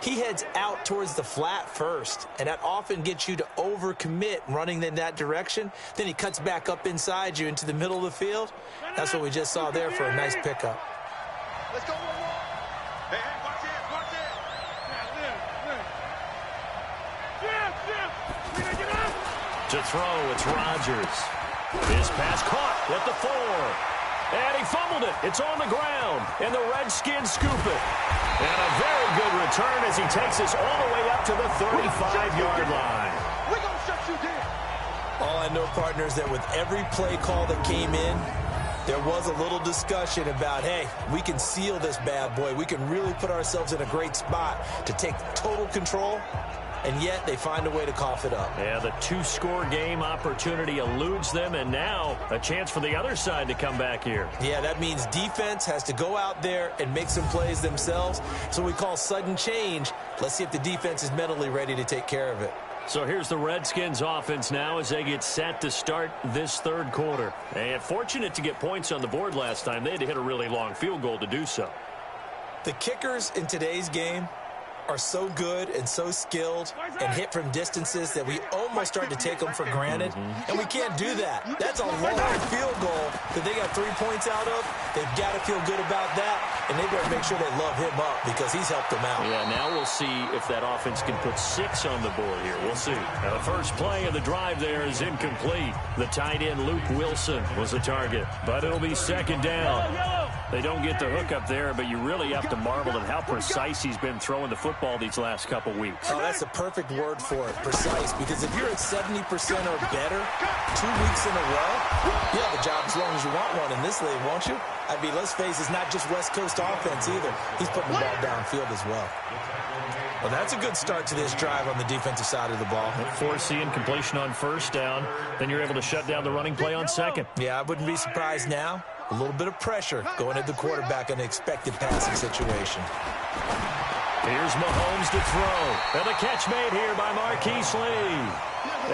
S5: he heads out towards the flat first, and that often gets you to overcommit running in that direction. Then he cuts back up inside you into the middle of the field. That's what we just saw there for a nice pickup.
S6: Let's go. Hey, watch it, watch it.
S4: To throw, it's Rodgers. His pass caught at the 4. And he fumbled it. It's on the ground. And the Redskins scoop it. And a very good return as he takes us all the way up to the 35-yard line.
S6: We're going to shut you down.
S5: All I know, partners, that with every play call that came in, there was a little discussion about, hey, we can seal this bad boy. We can really put ourselves in a great spot to take total control, and yet they find a way to cough it up.
S4: Yeah, the 2-score game opportunity eludes them, and now a chance for the other side to come back here.
S5: Yeah, that means defense has to go out there and make some plays themselves. So we call sudden change. Let's see if the defense is mentally ready to take care of it.
S4: So here's the Redskins offense now as they get set to start this 3rd quarter. And fortunate to get points on the board last time. They had to hit a really long field goal to do so.
S5: The kickers in today's game are so good and so skilled and hit from distances that we almost start to take them for granted. And we can't do that. That's a long field goal that they got 3 points out of. They've got to feel good about that, and they better make sure they love him up because he's helped them out.
S4: Yeah, now we'll see if that offense can put 6 on the board here. We'll see. Now, the first play of the drive there is incomplete. The tight end, Luke Wilson, was the target, but it'll be 2nd down. They don't get the hook up there, but you really have to marvel at how precise he's been throwing the football these last couple weeks.
S5: Oh, that's a perfect word for it, precise, because if you're at 70% or better 2 weeks in a row, you have a job as long as you want one in this league, won't you? I mean, let's face it, it's not just West Coast offense either. He's putting the ball downfield as well. Well, that's a good start to this drive on the defensive side of the ball.
S4: Forcing completion on first down, then you're able to shut down the running play on second.
S5: Yeah, I wouldn't be surprised now. A little bit of pressure going at the quarterback in an expected passing situation.
S4: Here's Mahomes to throw. And the catch made here by Marquise Lee.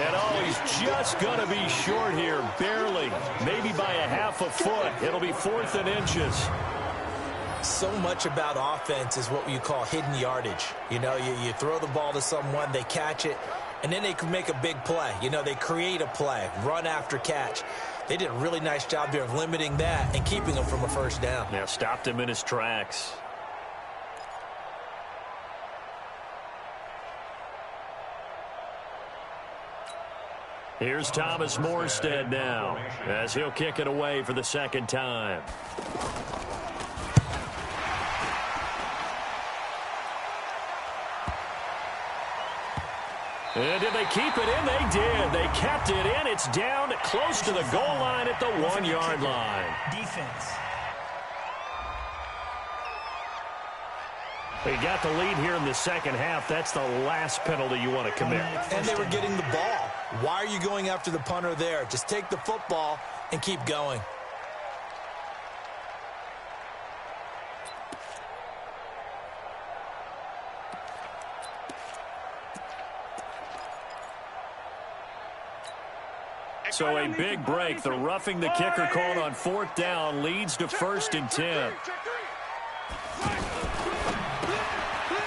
S4: And oh, he's just going to be short here, barely. Maybe by a half a foot. It'll be 4th and inches.
S5: So much about offense is what you call hidden yardage. You know, you throw the ball to someone, they catch it, and then they can make a big play. You know, they create a play, run after catch. They did a really nice job there of limiting that and keeping him from a first down.
S4: Yeah, stopped him in his tracks. Here's Thomas Morstead now as he'll kick it away for the second time. And did they keep it in? They did. They kept it in. It's down close to the goal line at the 1-yard line.
S8: Defense.
S4: They got the lead here in the second half. That's the last penalty you want to commit.
S5: And they were getting the ball. Why are you going after the punter there? Just take the football and keep going.
S4: So a big break. The roughing the kicker called on 4th down leads to 1st and 10.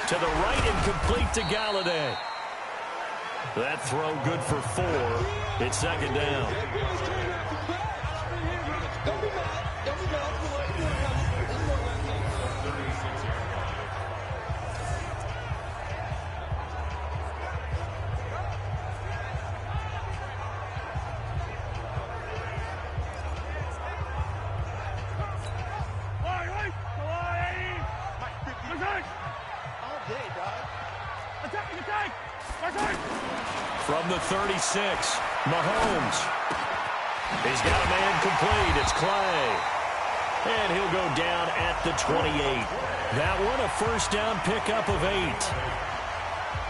S4: To the right and complete to Galladay. That throw good for 4. It's 2nd down. From the 36, Mahomes. He's got a man complete. It's Clay. And he'll go down at the 28. That one, a first down pickup of 8.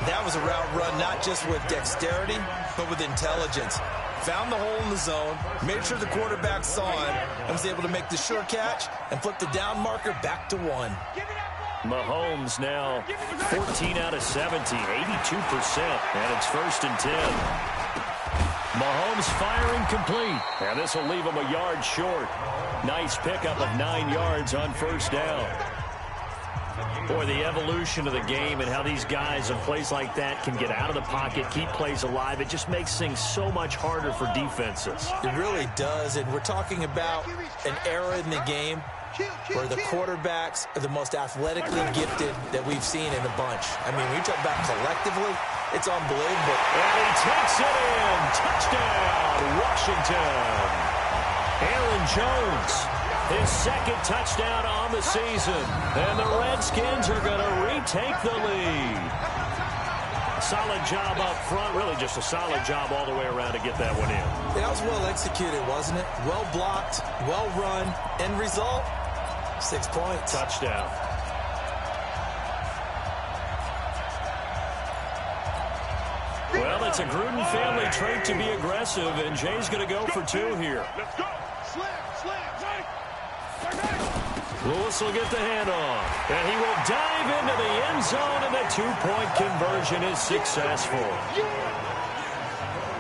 S5: That was a route run not just with dexterity, but with intelligence. Found the hole in the zone, made sure the quarterback saw it, and was able to make the sure catch and flip the down marker back to 1.
S4: Mahomes now 14 out of 70, 82%, and it's 1st and 10. Mahomes firing complete, and this will leave him a yard short. Nice pickup of 9 yards on first down. Boy, the evolution of the game and how these guys in plays like that can get out of the pocket, keep plays alive, it just makes things so much harder for defenses.
S5: It really does, and we're talking about an era in the game where the quarterbacks are the most athletically gifted that we've seen in a bunch. I mean, when you talk about collectively, it's unbelievable.
S4: And he takes it in. Touchdown, Washington. Aaron Jones, his 2nd touchdown on the season. And the Redskins are going to retake the lead. Solid job up front, really just a solid job all the way around to get that one in.
S5: That was well executed, wasn't it? Well blocked, well run. End result, 6 points.
S4: Touchdown. Well, it's a Gruden family trait to be aggressive, and Jay's going to go for 2 here.
S6: Let's go.
S4: Lewis will get the handoff, and he will dive into the end zone, and the 2-point conversion is successful.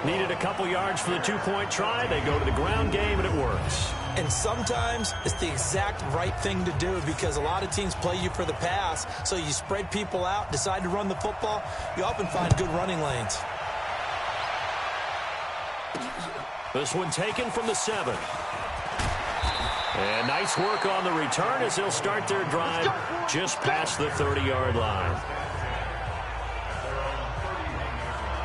S4: Needed a couple yards for the 2-point try. They go to the ground game, and it works.
S5: And sometimes it's the exact right thing to do because a lot of teams play you for the pass, so you spread people out, decide to run the football. You often find good running lanes.
S4: This one taken from the 7. And nice work on the return as they'll start their drive just past the 30-yard line.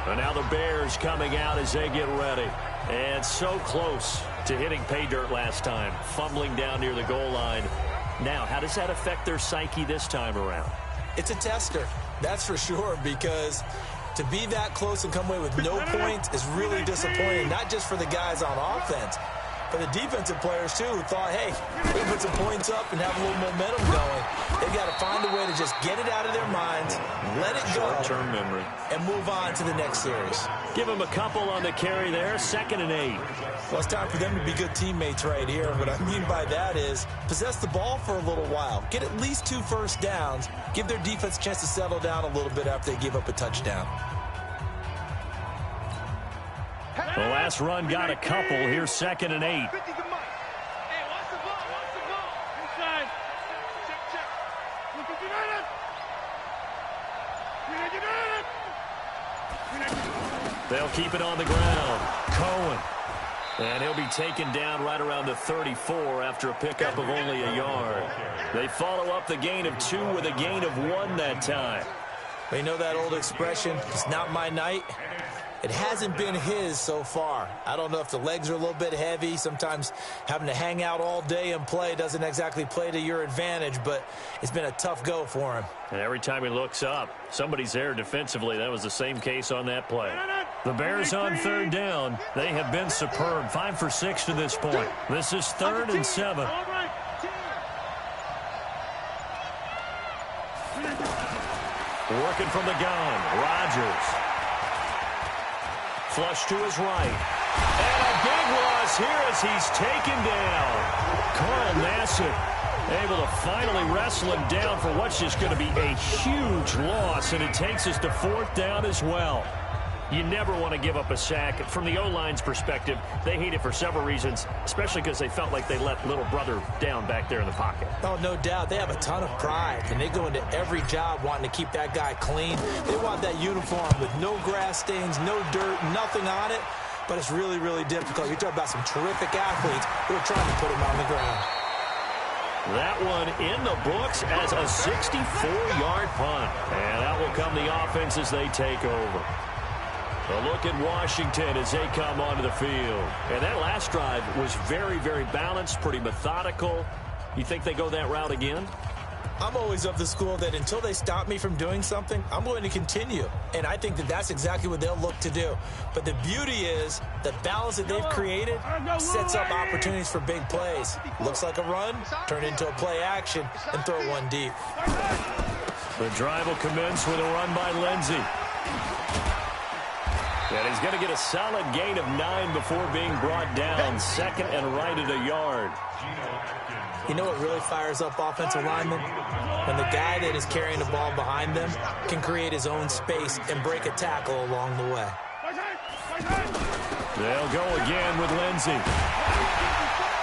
S4: And now the Bears coming out as they get ready. And so close to hitting pay dirt last time. Fumbling down near the goal line. Now, how does that affect their psyche this time around?
S5: It's a tester, that's for sure, because to be that close and come away with no points is really disappointing, not just for the guys on offense, but the defensive players, too, who thought, hey, we can put some points up and have a little momentum going. They've got to find a way to just get it out of their minds, let it go,
S4: short-term memory,
S5: and move on to the next series.
S4: Give them a couple on the carry there, 2nd and 8.
S5: Well, it's time for them to be good teammates right here. What I mean by that is possess the ball for a little while, get at least 2 first downs, give their defense a chance to settle down a little bit after they give up a touchdown.
S4: The last run got a couple. Here's 2nd and 8. They'll keep it on the ground. Cohen. And he'll be taken down right around the 34 after a pickup of only a yard. They follow up the gain of 2 with a gain of 1 that time.
S5: They know that old expression, it's not my night. It hasn't been his so far. I don't know if the legs are a little bit heavy. Sometimes having to hang out all day and play doesn't exactly play to your advantage, but it's been a tough go for him.
S4: And every time he looks up, somebody's there defensively. That was the same case on that play. The Bears on 3rd down. They have been superb. 5 for 6 to this point. This is 3rd and 7. Working from the gun, Rodgers. Flush to his right. And a big loss here as he's taken down. Carl Nassib able to finally wrestle him down for what's just going to be a huge loss, and it takes us to 4th down as well. You never want to give up a sack. From the O-line's perspective, they hate it for several reasons, especially because they felt like they let little brother down back there in the pocket.
S5: Oh, no doubt. They have a ton of pride, and they go into every job wanting to keep that guy clean. They want that uniform with no grass stains, no dirt, nothing on it, but it's really, really difficult. You're talking about some terrific athletes who are trying to put him on the ground.
S4: That one in the books as a 64-yard punt. And out will come the offense as they take over. A look at Washington as they come onto the field. And that last drive was very, very balanced, pretty methodical. You think they go that route again?
S5: I'm always of the school that until they stop me from doing something, I'm going to continue. And I think that that's exactly what they'll look to do. But the beauty is the balance that they've created sets up opportunities for big plays. Looks like a run, turn into a play action, and throw one deep.
S4: The drive will commence with a run by Lindsey. And he's going to get a solid gain of 9 before being brought down. 2nd and right at a yard.
S5: You know what really fires up offensive linemen? When the guy that is carrying the ball behind them can create his own space and break a tackle along the way.
S4: They'll go again with Lindsey.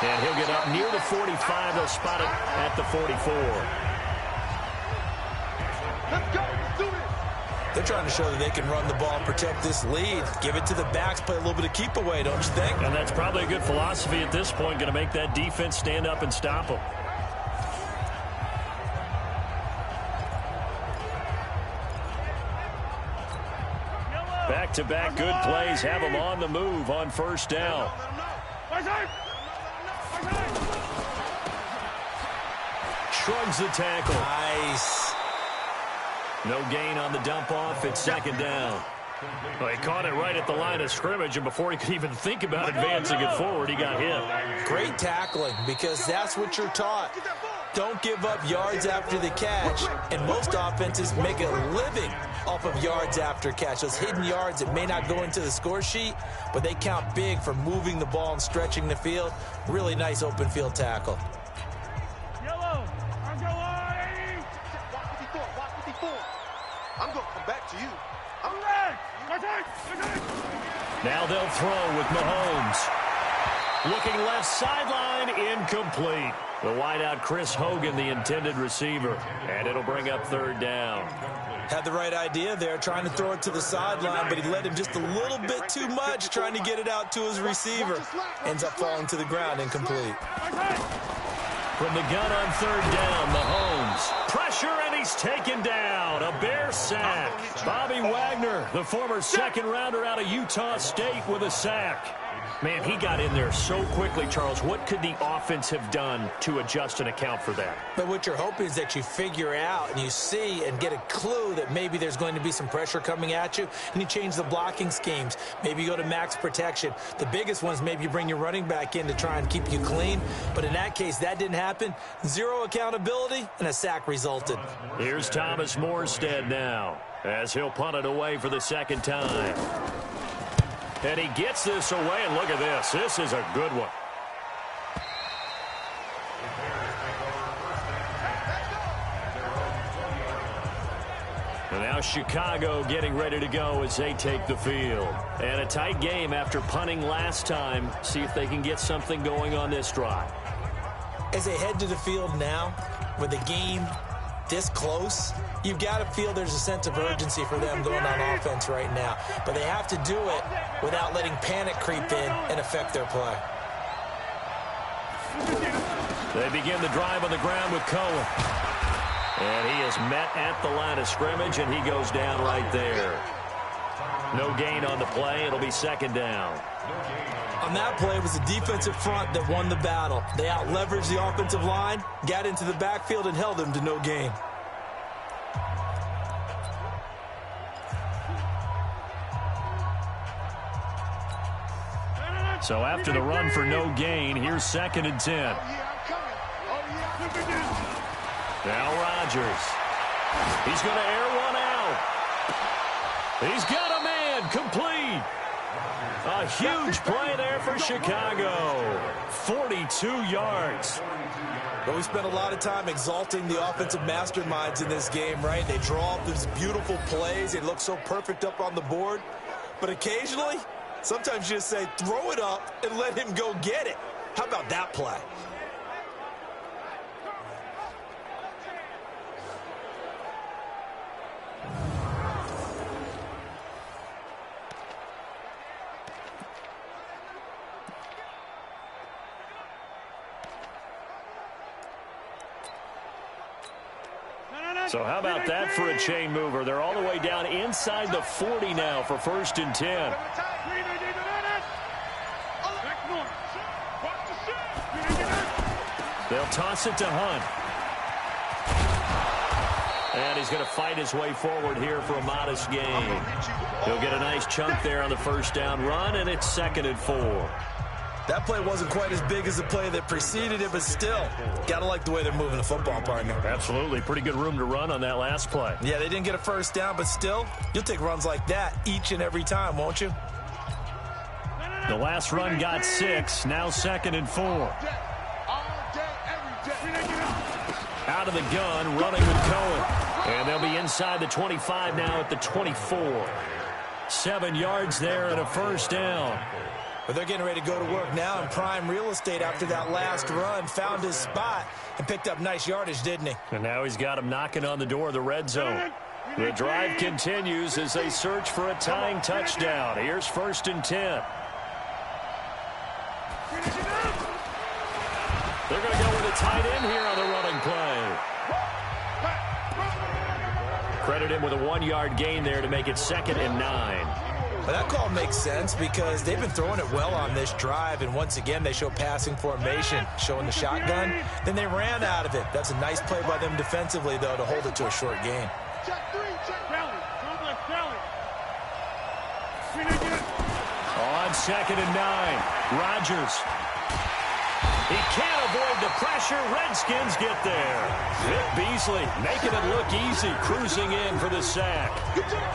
S4: And he'll get up near the 45. They'll spot it at the 44.
S6: Let's go. Let's do this.
S5: They're trying to show that they can run the ball and protect this lead. Give it to the backs, play a little bit of keep away, don't you think?
S4: And that's probably a good philosophy at this point, going to make that defense stand up and stop them. Back-to-back good plays have them on the move on 1st down. Shrugs the tackle.
S5: Nice.
S4: No gain on the dump off. It's 2nd down. Well, he caught it right at the line of scrimmage, and before he could even think about advancing it forward, he got hit.
S5: Great tackling, because that's what you're taught. Don't give up yards after the catch, and most offenses make a living off of yards after catch. Those hidden yards that may not go into the score sheet, but they count big for moving the ball and stretching the field. Really nice open field tackle.
S6: I'm going to come back to you.
S4: Now they'll throw with Mahomes. Looking left sideline, incomplete. The wideout Chris Hogan, the intended receiver. And it'll bring up 3rd down.
S5: Had the right idea there, trying to throw it to the sideline, but he led him just a little bit too much, trying to get it out to his receiver. Ends up falling to the ground, incomplete.
S4: From the gun on 3rd down, Mahomes. Pressure, and he's taken down. A Bear sack. Bobby Wagner, the former 2nd rounder out of Utah State, with a sack. Man, he got in there so quickly, Charles. What could the offense have done to adjust and account for that?
S5: But what you're hoping is that you figure out and you see and get a clue that maybe there's going to be some pressure coming at you, and you change the blocking schemes. Maybe you go to max protection. The biggest one is maybe you bring your running back in to try and keep you clean. But in that case, that didn't happen. Zero accountability, and a sack resulted.
S4: Here's Thomas Morstead now, as he'll punt it away for the second time. And he gets this away, and look at this. This is a good one. And now Chicago getting ready to go as they take the field. And a tight game after punting last time. See if they can get something going on this drive.
S5: As they head to the field now, with the game this close, you've got to feel there's a sense of urgency for them going on offense right now. But they have to do it without letting panic creep in and affect their play.
S4: They begin the drive on the ground with Cohen. And he is met at the line of scrimmage, and he goes down right there. No gain on the play. It'll be second down.
S5: On that play, it was the defensive front that won the battle. They out-leveraged the offensive line, got into the backfield, and held them to no gain.
S4: So after the run for no gain, here's 2nd and 10. Now Rodgers. He's going to air one out. He's got a man complete. A huge play there for Chicago. 42 yards.
S5: But we spent a lot of time exalting the offensive masterminds in this game, right? They draw up these beautiful plays. They look so perfect up on the board. But occasionally, sometimes you just say, throw it up and let him go get it. How about that play?
S4: So how about that for a chain mover? They're all the way down inside the 40 now for 1st and 10. They'll toss it to Hunt. And he's going to fight his way forward here for a modest gain. He'll get a nice chunk there on the first down run, and it's 2nd and 4.
S5: That play wasn't quite as big as the play that preceded it, but still, gotta like the way they're moving the football, partner.
S4: Absolutely. Pretty good room to run on that last play.
S5: Yeah, they didn't get a first down, but still, you'll take runs like that each and every time, won't you?
S4: The last run got 6. Now 2nd and 4. Out of the gun, running with Cohen. And they'll be inside the 25 now at the 24. 7 yards there and a first down.
S5: But they're getting ready to go to work now in prime real estate after that last run. Found his spot and picked up nice yardage, didn't he?
S4: And now he's got him knocking on the door of the red zone. The drive continues as they search for a tying touchdown. Here's 1st and 10. They're going to go with a tight end here on the running play. Credit him with a 1-yard gain there to make it 2nd and 9.
S5: Well, that call makes sense because they've been throwing it well on this drive, and once again they show passing formation, showing the shotgun. Then they ran out of it. That's a nice play by them defensively, though, to hold it to a short gain.
S4: On 2nd and 9, Rodgers. He can't avoid the pressure. Redskins get there. Vic Beasley making it look easy, cruising in for the sack.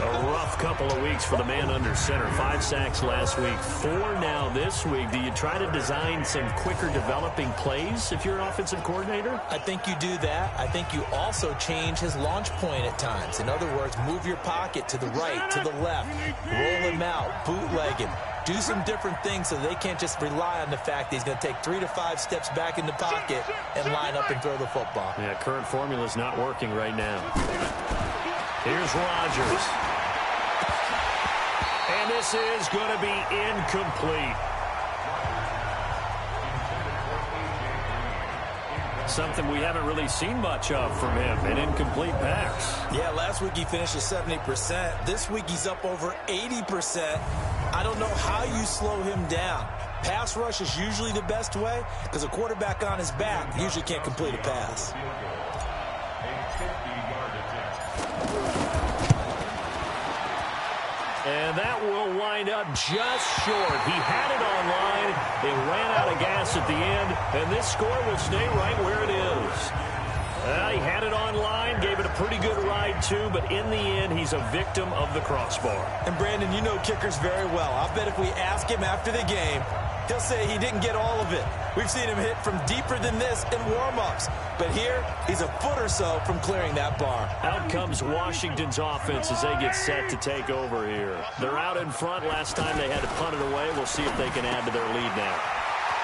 S4: A rough couple of weeks for the man under center. 5 sacks last week, 4 now this week. Do you try to design some quicker developing plays if you're an offensive coordinator?
S5: I think you do that. I think you also change his launch point at times. In other words, move your pocket to the right, to the left, roll him out, bootleg him. Do some different things so they can't just rely on the fact that he's going to take 3 to 5 steps back in the pocket and line up and throw the football.
S4: Yeah, current formula is not working right now. Here's Rodgers. And this is going to be incomplete. Something we haven't really seen much of from him, an incomplete pass.
S5: Yeah, last week he finished at 70%. This week he's up over 80%. I don't know how you slow him down. Pass rush is usually the best way because a quarterback on his back usually can't complete a pass.
S4: And that will wind up just short. He had it on line. They ran out of gas at the end, and this score will stay right where it is. He had it on line, gave it a pretty good ride too, but in the end, he's a victim of the crossbar.
S5: And Brandon, you know kickers very well. I bet if we ask him after the game, he'll say he didn't get all of it. We've seen him hit from deeper than this in warm-ups. But here, he's a foot or so from clearing that bar.
S4: Out comes Washington's offense as they get set to take over here. They're out in front. Last time they had to punt it away. We'll see if they can add to their lead now.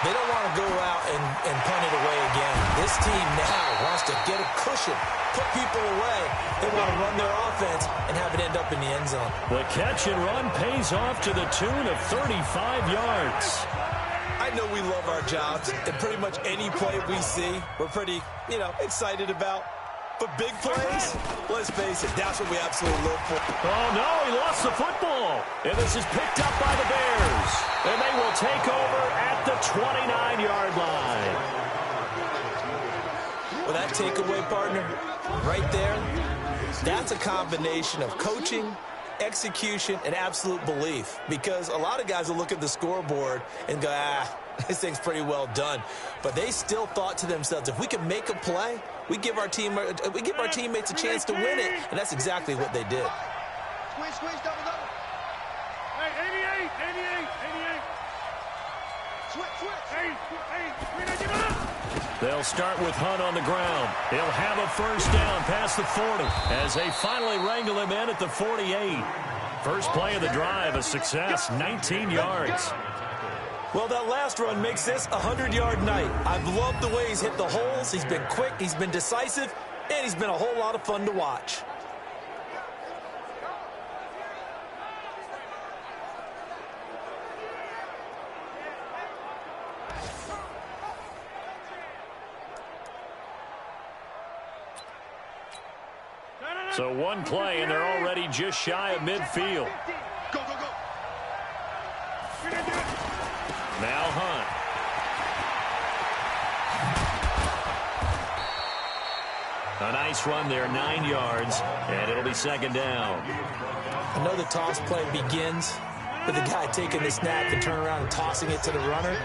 S5: They don't want to go out and punt it away again. This team now wants to get a cushion, put people away. They want to run their offense and have it end up in the end zone.
S4: The catch and run pays off to the tune of 35 yards.
S5: I know we love our jobs, and pretty much any play we see, we're pretty, excited about. But big plays, let's face it, that's what we absolutely live for.
S4: Oh, no, he lost the football. And this is picked up by the Bears. And they will take over at the 29-yard line.
S5: Well, that takeaway, partner, right there, that's a combination of coaching, execution, and absolute belief. Because a lot of guys will look at the scoreboard and go, this thing's pretty well done. But they still thought to themselves, if we can make a play, we give our teammates a chance to win it. And that's exactly what they did.
S6: Squeeze, double. Hey, 88. Switch. Hey,
S4: they'll start with Hunt on the ground. He'll have a first down past the 40 as they finally wrangle him in at the 48. First play of the drive, a success, 19 yards.
S5: Well, that last run makes this a 100-yard night. I've loved the way he's hit the holes. He's been quick, he's been decisive, and he's been a whole lot of fun to watch.
S4: So one play, and they're already just shy of midfield.
S6: Go.
S4: Now Hunt. A nice run there, 9 yards, and it'll be second down.
S5: I know the toss play begins with the guy taking the snap and turning around and tossing it to the runner.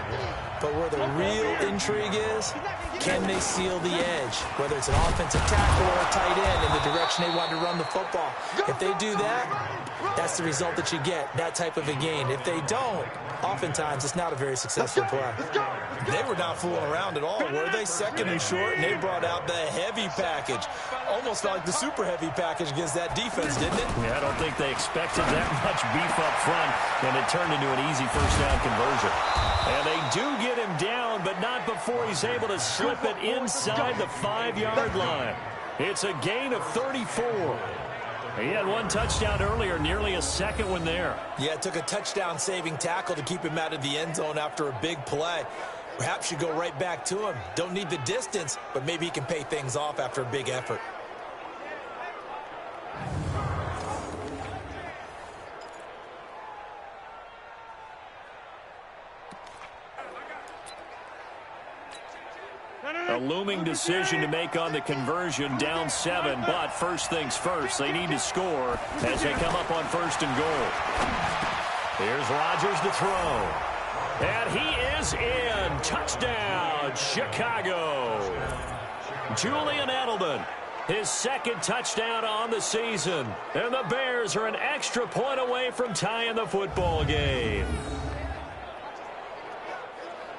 S5: But where the real intrigue is, can they seal the edge? Whether it's an offensive tackle or a tight end in the direction they want to run the football. If they do that, that's the result that you get, that type of a gain. If they don't, oftentimes it's not a very successful play. They were not fooling around at all, were they? Second and short, and they brought out the heavy package. Almost felt like the super heavy package against that defense, didn't it?
S4: Yeah, I don't think they expected that much beef up front, and it turned into an easy first down conversion. And they do get him down, but not before he's able to slip it inside the 5-yard line. It's a gain of 34. He had one touchdown earlier, nearly a second one there.
S5: Yeah, it took a touchdown-saving tackle to keep him out of the end zone after a big play. Perhaps you go right back to him. Don't need the distance, but maybe he can pay things off after a big effort.
S4: A looming decision to make on the conversion, down 7, but first things first, they need to score as they come up on first and goal. Here's Rodgers to throw. And he is in. Touchdown, Chicago. Julian Edelman, his second touchdown on the season. And the Bears are an extra point away from tying the football game.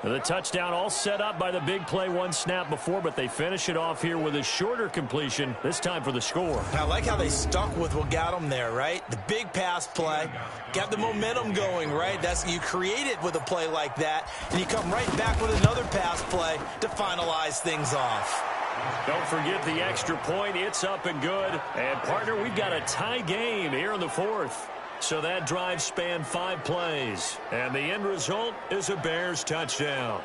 S4: The touchdown all set up by the big play one snap before, but they finish it off here with a shorter completion, this time for the score.
S5: I like how they stuck with what got them there, right? The big pass play, got the momentum going, right? You create it with a play like that, and you come right back with another pass play to finalize things off.
S4: Don't forget the extra point. It's up and good. And, partner, we've got a tie game here in the fourth. So that drive spanned 5 plays. And the end result is a Bears touchdown.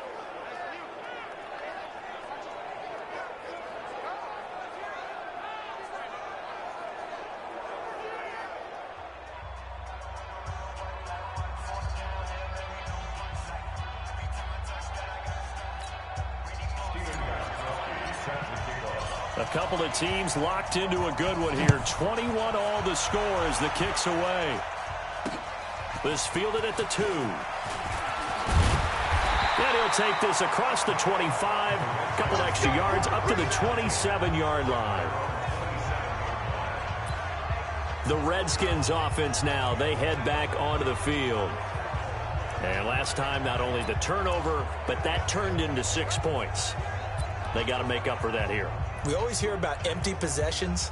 S4: Couple of teams locked into a good one here. 21 all the score as the kick's away. This fielded at the 2. And he'll take this across the 25. A couple extra yards up to the 27-yard line. The Redskins offense now. They head back onto the field. And last time, not only the turnover, but that turned into 6 points. They got to make up for that here.
S5: We always hear about empty possessions,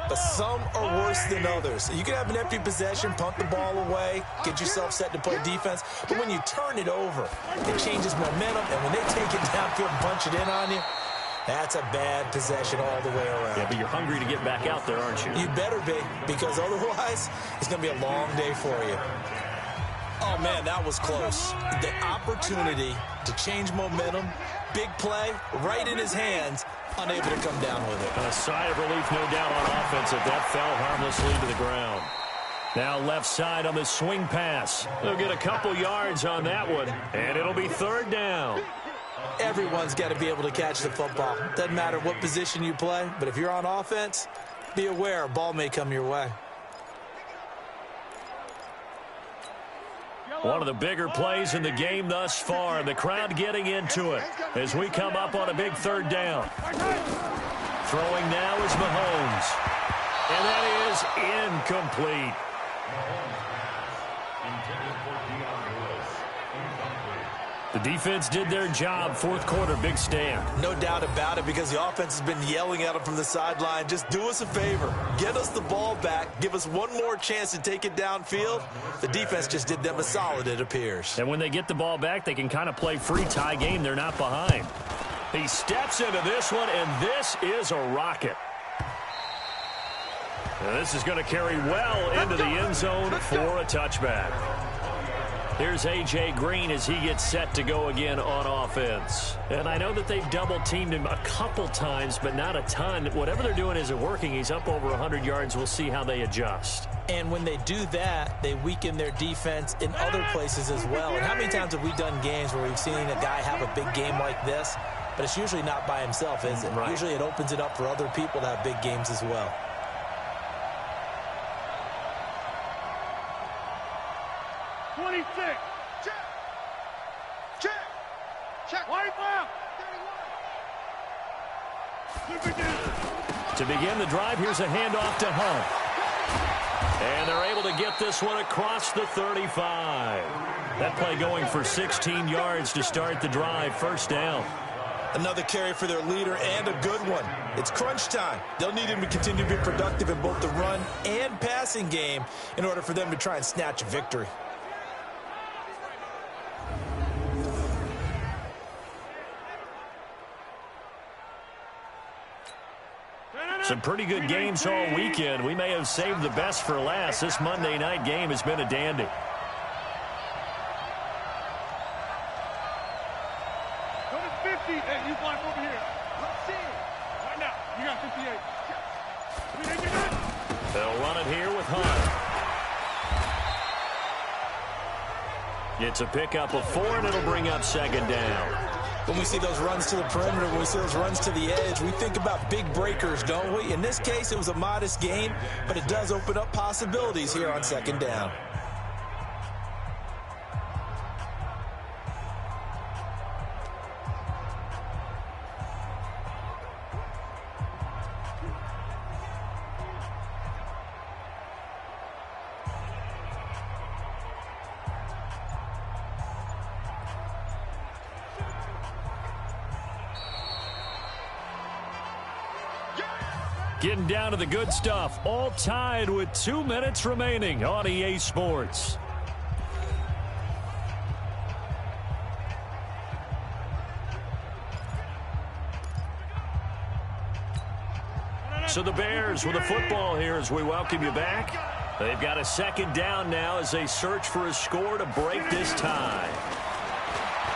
S5: but some are worse than others. You can have an empty possession, punt the ball away, get yourself set to play defense, but when you turn it over, it changes momentum, and when they take it downfield and punch it in on you, that's a bad possession all the way around.
S4: Yeah, but you're hungry to get back out there, aren't you?
S5: You better be, because otherwise, it's going to be a long day for you. Oh, man, that was close. The opportunity to change momentum, big play, right in his hands, unable to come down with it.
S4: A sigh of relief, no doubt, on offense if that fell harmlessly to the ground. Now left side on the swing pass. They'll get a couple yards on that one, and it'll be 3rd down.
S5: Everyone's got to be able to catch the football. Doesn't matter what position you play, but if you're on offense, be aware a ball may come your way.
S4: One of the bigger plays in the game thus far. The crowd getting into it as we come up on a big 3rd down. Throwing now is Mahomes. And that is incomplete. The defense did their job. 4th quarter, big stand.
S5: No doubt about it, because the offense has been yelling at them from the sideline. Just do us a favor. Get us the ball back. Give us one more chance to take it downfield. The defense just did them a solid, it appears.
S4: And when they get the ball back, they can kind of play free tie game. They're not behind. He steps into this one, and this is a rocket. Now this is going to carry well into the end zone for a touchback. Here's A.J. Green as he gets set to go again on offense. And I know that they've double-teamed him a couple times, but not a ton. Whatever they're doing isn't working. He's up over 100 yards. We'll see how they adjust.
S5: And when they do that, they weaken their defense in other places as well. And how many times have we done games where we've seen a guy have a big game like this, but it's usually not by himself, is it?
S4: Right.
S5: Usually it opens it up for other people to have big games as well.
S4: To begin the drive, here's a handoff to Hunt. And they're able to get this one across the 35. That play going for 16 yards to start the drive. 1st down.
S5: Another carry for their leader, and a good one. It's crunch time. They'll need him to continue to be productive in both the run and passing game in order for them to try and snatch a victory.
S4: Some pretty good games all weekend. We may have saved the best for last. This Monday night game has been a dandy.
S6: Go to 50. Hey, you block over here. Let's see it. Right now. You got 58.
S4: They'll run it here with Hunt. It's a pickup of 4, and it'll bring up 2nd down.
S5: When we see those runs to the perimeter, when we see those runs to the edge, we think about big breakers, don't we? In this case, it was a modest game, but it does open up possibilities here on 2nd down.
S4: Getting down to the good stuff, all tied with 2 minutes remaining on EA Sports. So the Bears with the football here as we welcome you back. They've got a 2nd down now as they search for a score to break this tie.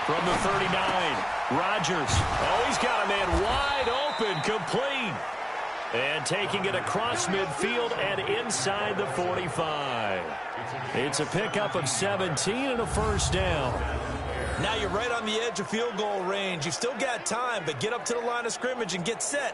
S4: From the 39, Rodgers. Oh, he's got a man wide open, complete. And taking it across midfield and inside the 45. It's a pickup of 17 and a 1st down.
S5: Now you're right on the edge of field goal range. You've still got time, but get up to the line of scrimmage and get set.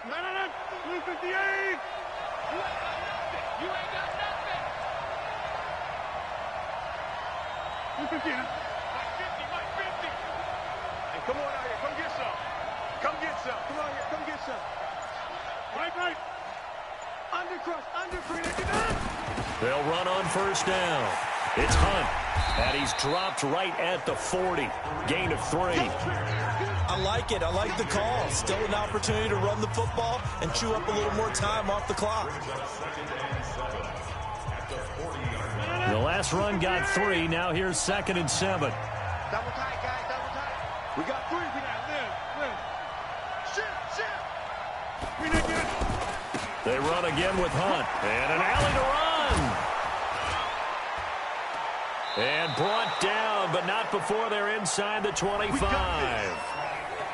S6: 258. You ain't got nothing. 250. Mike 50. Hey, come on out here. Come get some. Come get some. Come on here. Come get some. Right. Under 3.
S4: They'll run on first down. It's Hunt, and he's dropped right at the 40. Gain of 3.
S5: I like it. I like the call. Still an opportunity to run the football and chew up a little more time off the clock.
S4: The last run got 3. Now here's 2nd and 7.
S6: Double tight, guys. Double tight. We got 3. We got live. Shit. We didn't get it.
S4: They run again with Hunt. And an alley to run. And brought down, but not before they're inside the 25.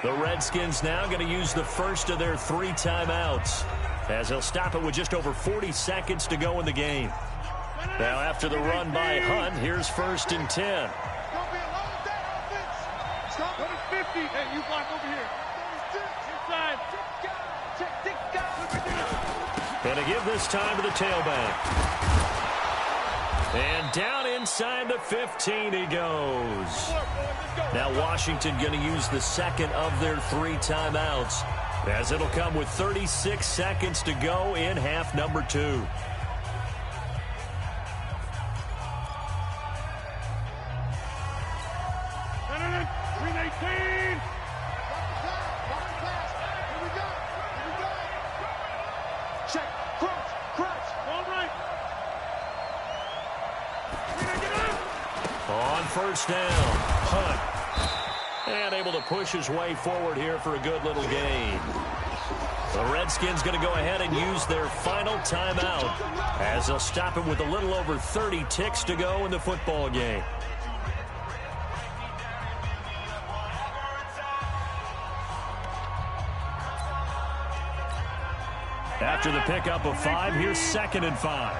S4: The Redskins now going to use the first of their 3 timeouts, as they'll stop it with just over 40 seconds to go in the game. Now after the run by Hunt, here's 1st and 10.
S6: Don't be alone with that offense. Stop. What is 50? Hey, you block over here. Inside.
S4: And to give this time to the tailback. And down inside the 15 he goes. Now Washington going to use the 2nd of their 3 timeouts, as it'll come with 36 seconds to go in half number 2.
S6: 318. Check. Crunch. All right.
S4: On first down, Hunt. And able to push his way forward here for a good little gain. The Redskins going to go ahead and use their final timeout, as they'll stop it with a little over 30 ticks to go in the football game. After the pickup of 5, here's 2nd and 5.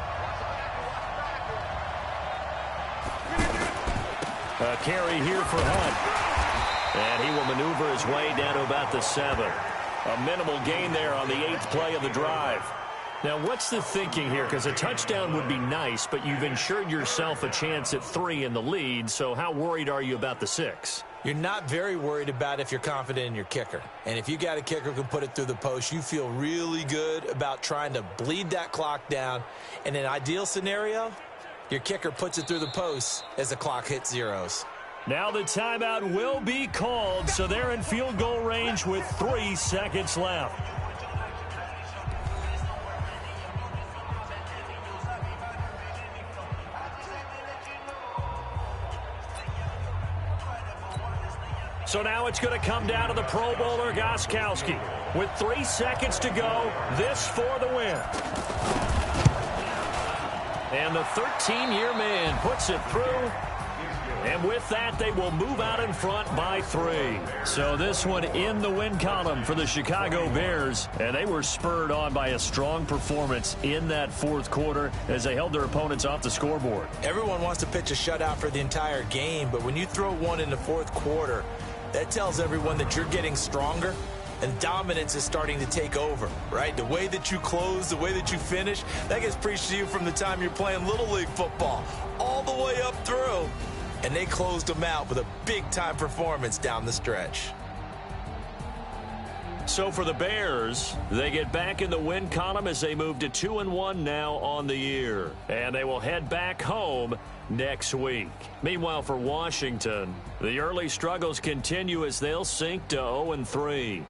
S4: A carry here for Hunt. And he will maneuver his way down to about the 7. A minimal gain there on the 8th play of the drive. Now, what's the thinking here? Because a touchdown would be nice, but you've ensured yourself a chance at 3 in the lead, so how worried are you about the 6?
S5: You're not very worried about if you're confident in your kicker. And if you got a kicker who can put it through the post, you feel really good about trying to bleed that clock down. In an ideal scenario, your kicker puts it through the post as the clock hits zeros.
S4: Now the timeout will be called, so they're in field goal range with 3 seconds left. So now it's going to come down to the Pro Bowler Gostkowski. With 3 seconds to go, this for the win. And the 13-year man puts it through. And with that, they will move out in front by 3. So this one in the win column for the Chicago Bears. And they were spurred on by a strong performance in that 4th quarter as they held their opponents off the scoreboard.
S5: Everyone wants to pitch a shutout for the entire game, but when you throw one in the 4th quarter, that tells everyone that you're getting stronger and dominance is starting to take over, right? The way that you close, the way that you finish, that gets preached to you from the time you're playing Little League football all the way up through. And they closed them out with a big-time performance down the stretch.
S4: So for the Bears, they get back in the win column as they move to 2-1 now on the year. And they will head back home next week. Meanwhile, for Washington, the early struggles continue as they'll sink to 0-3.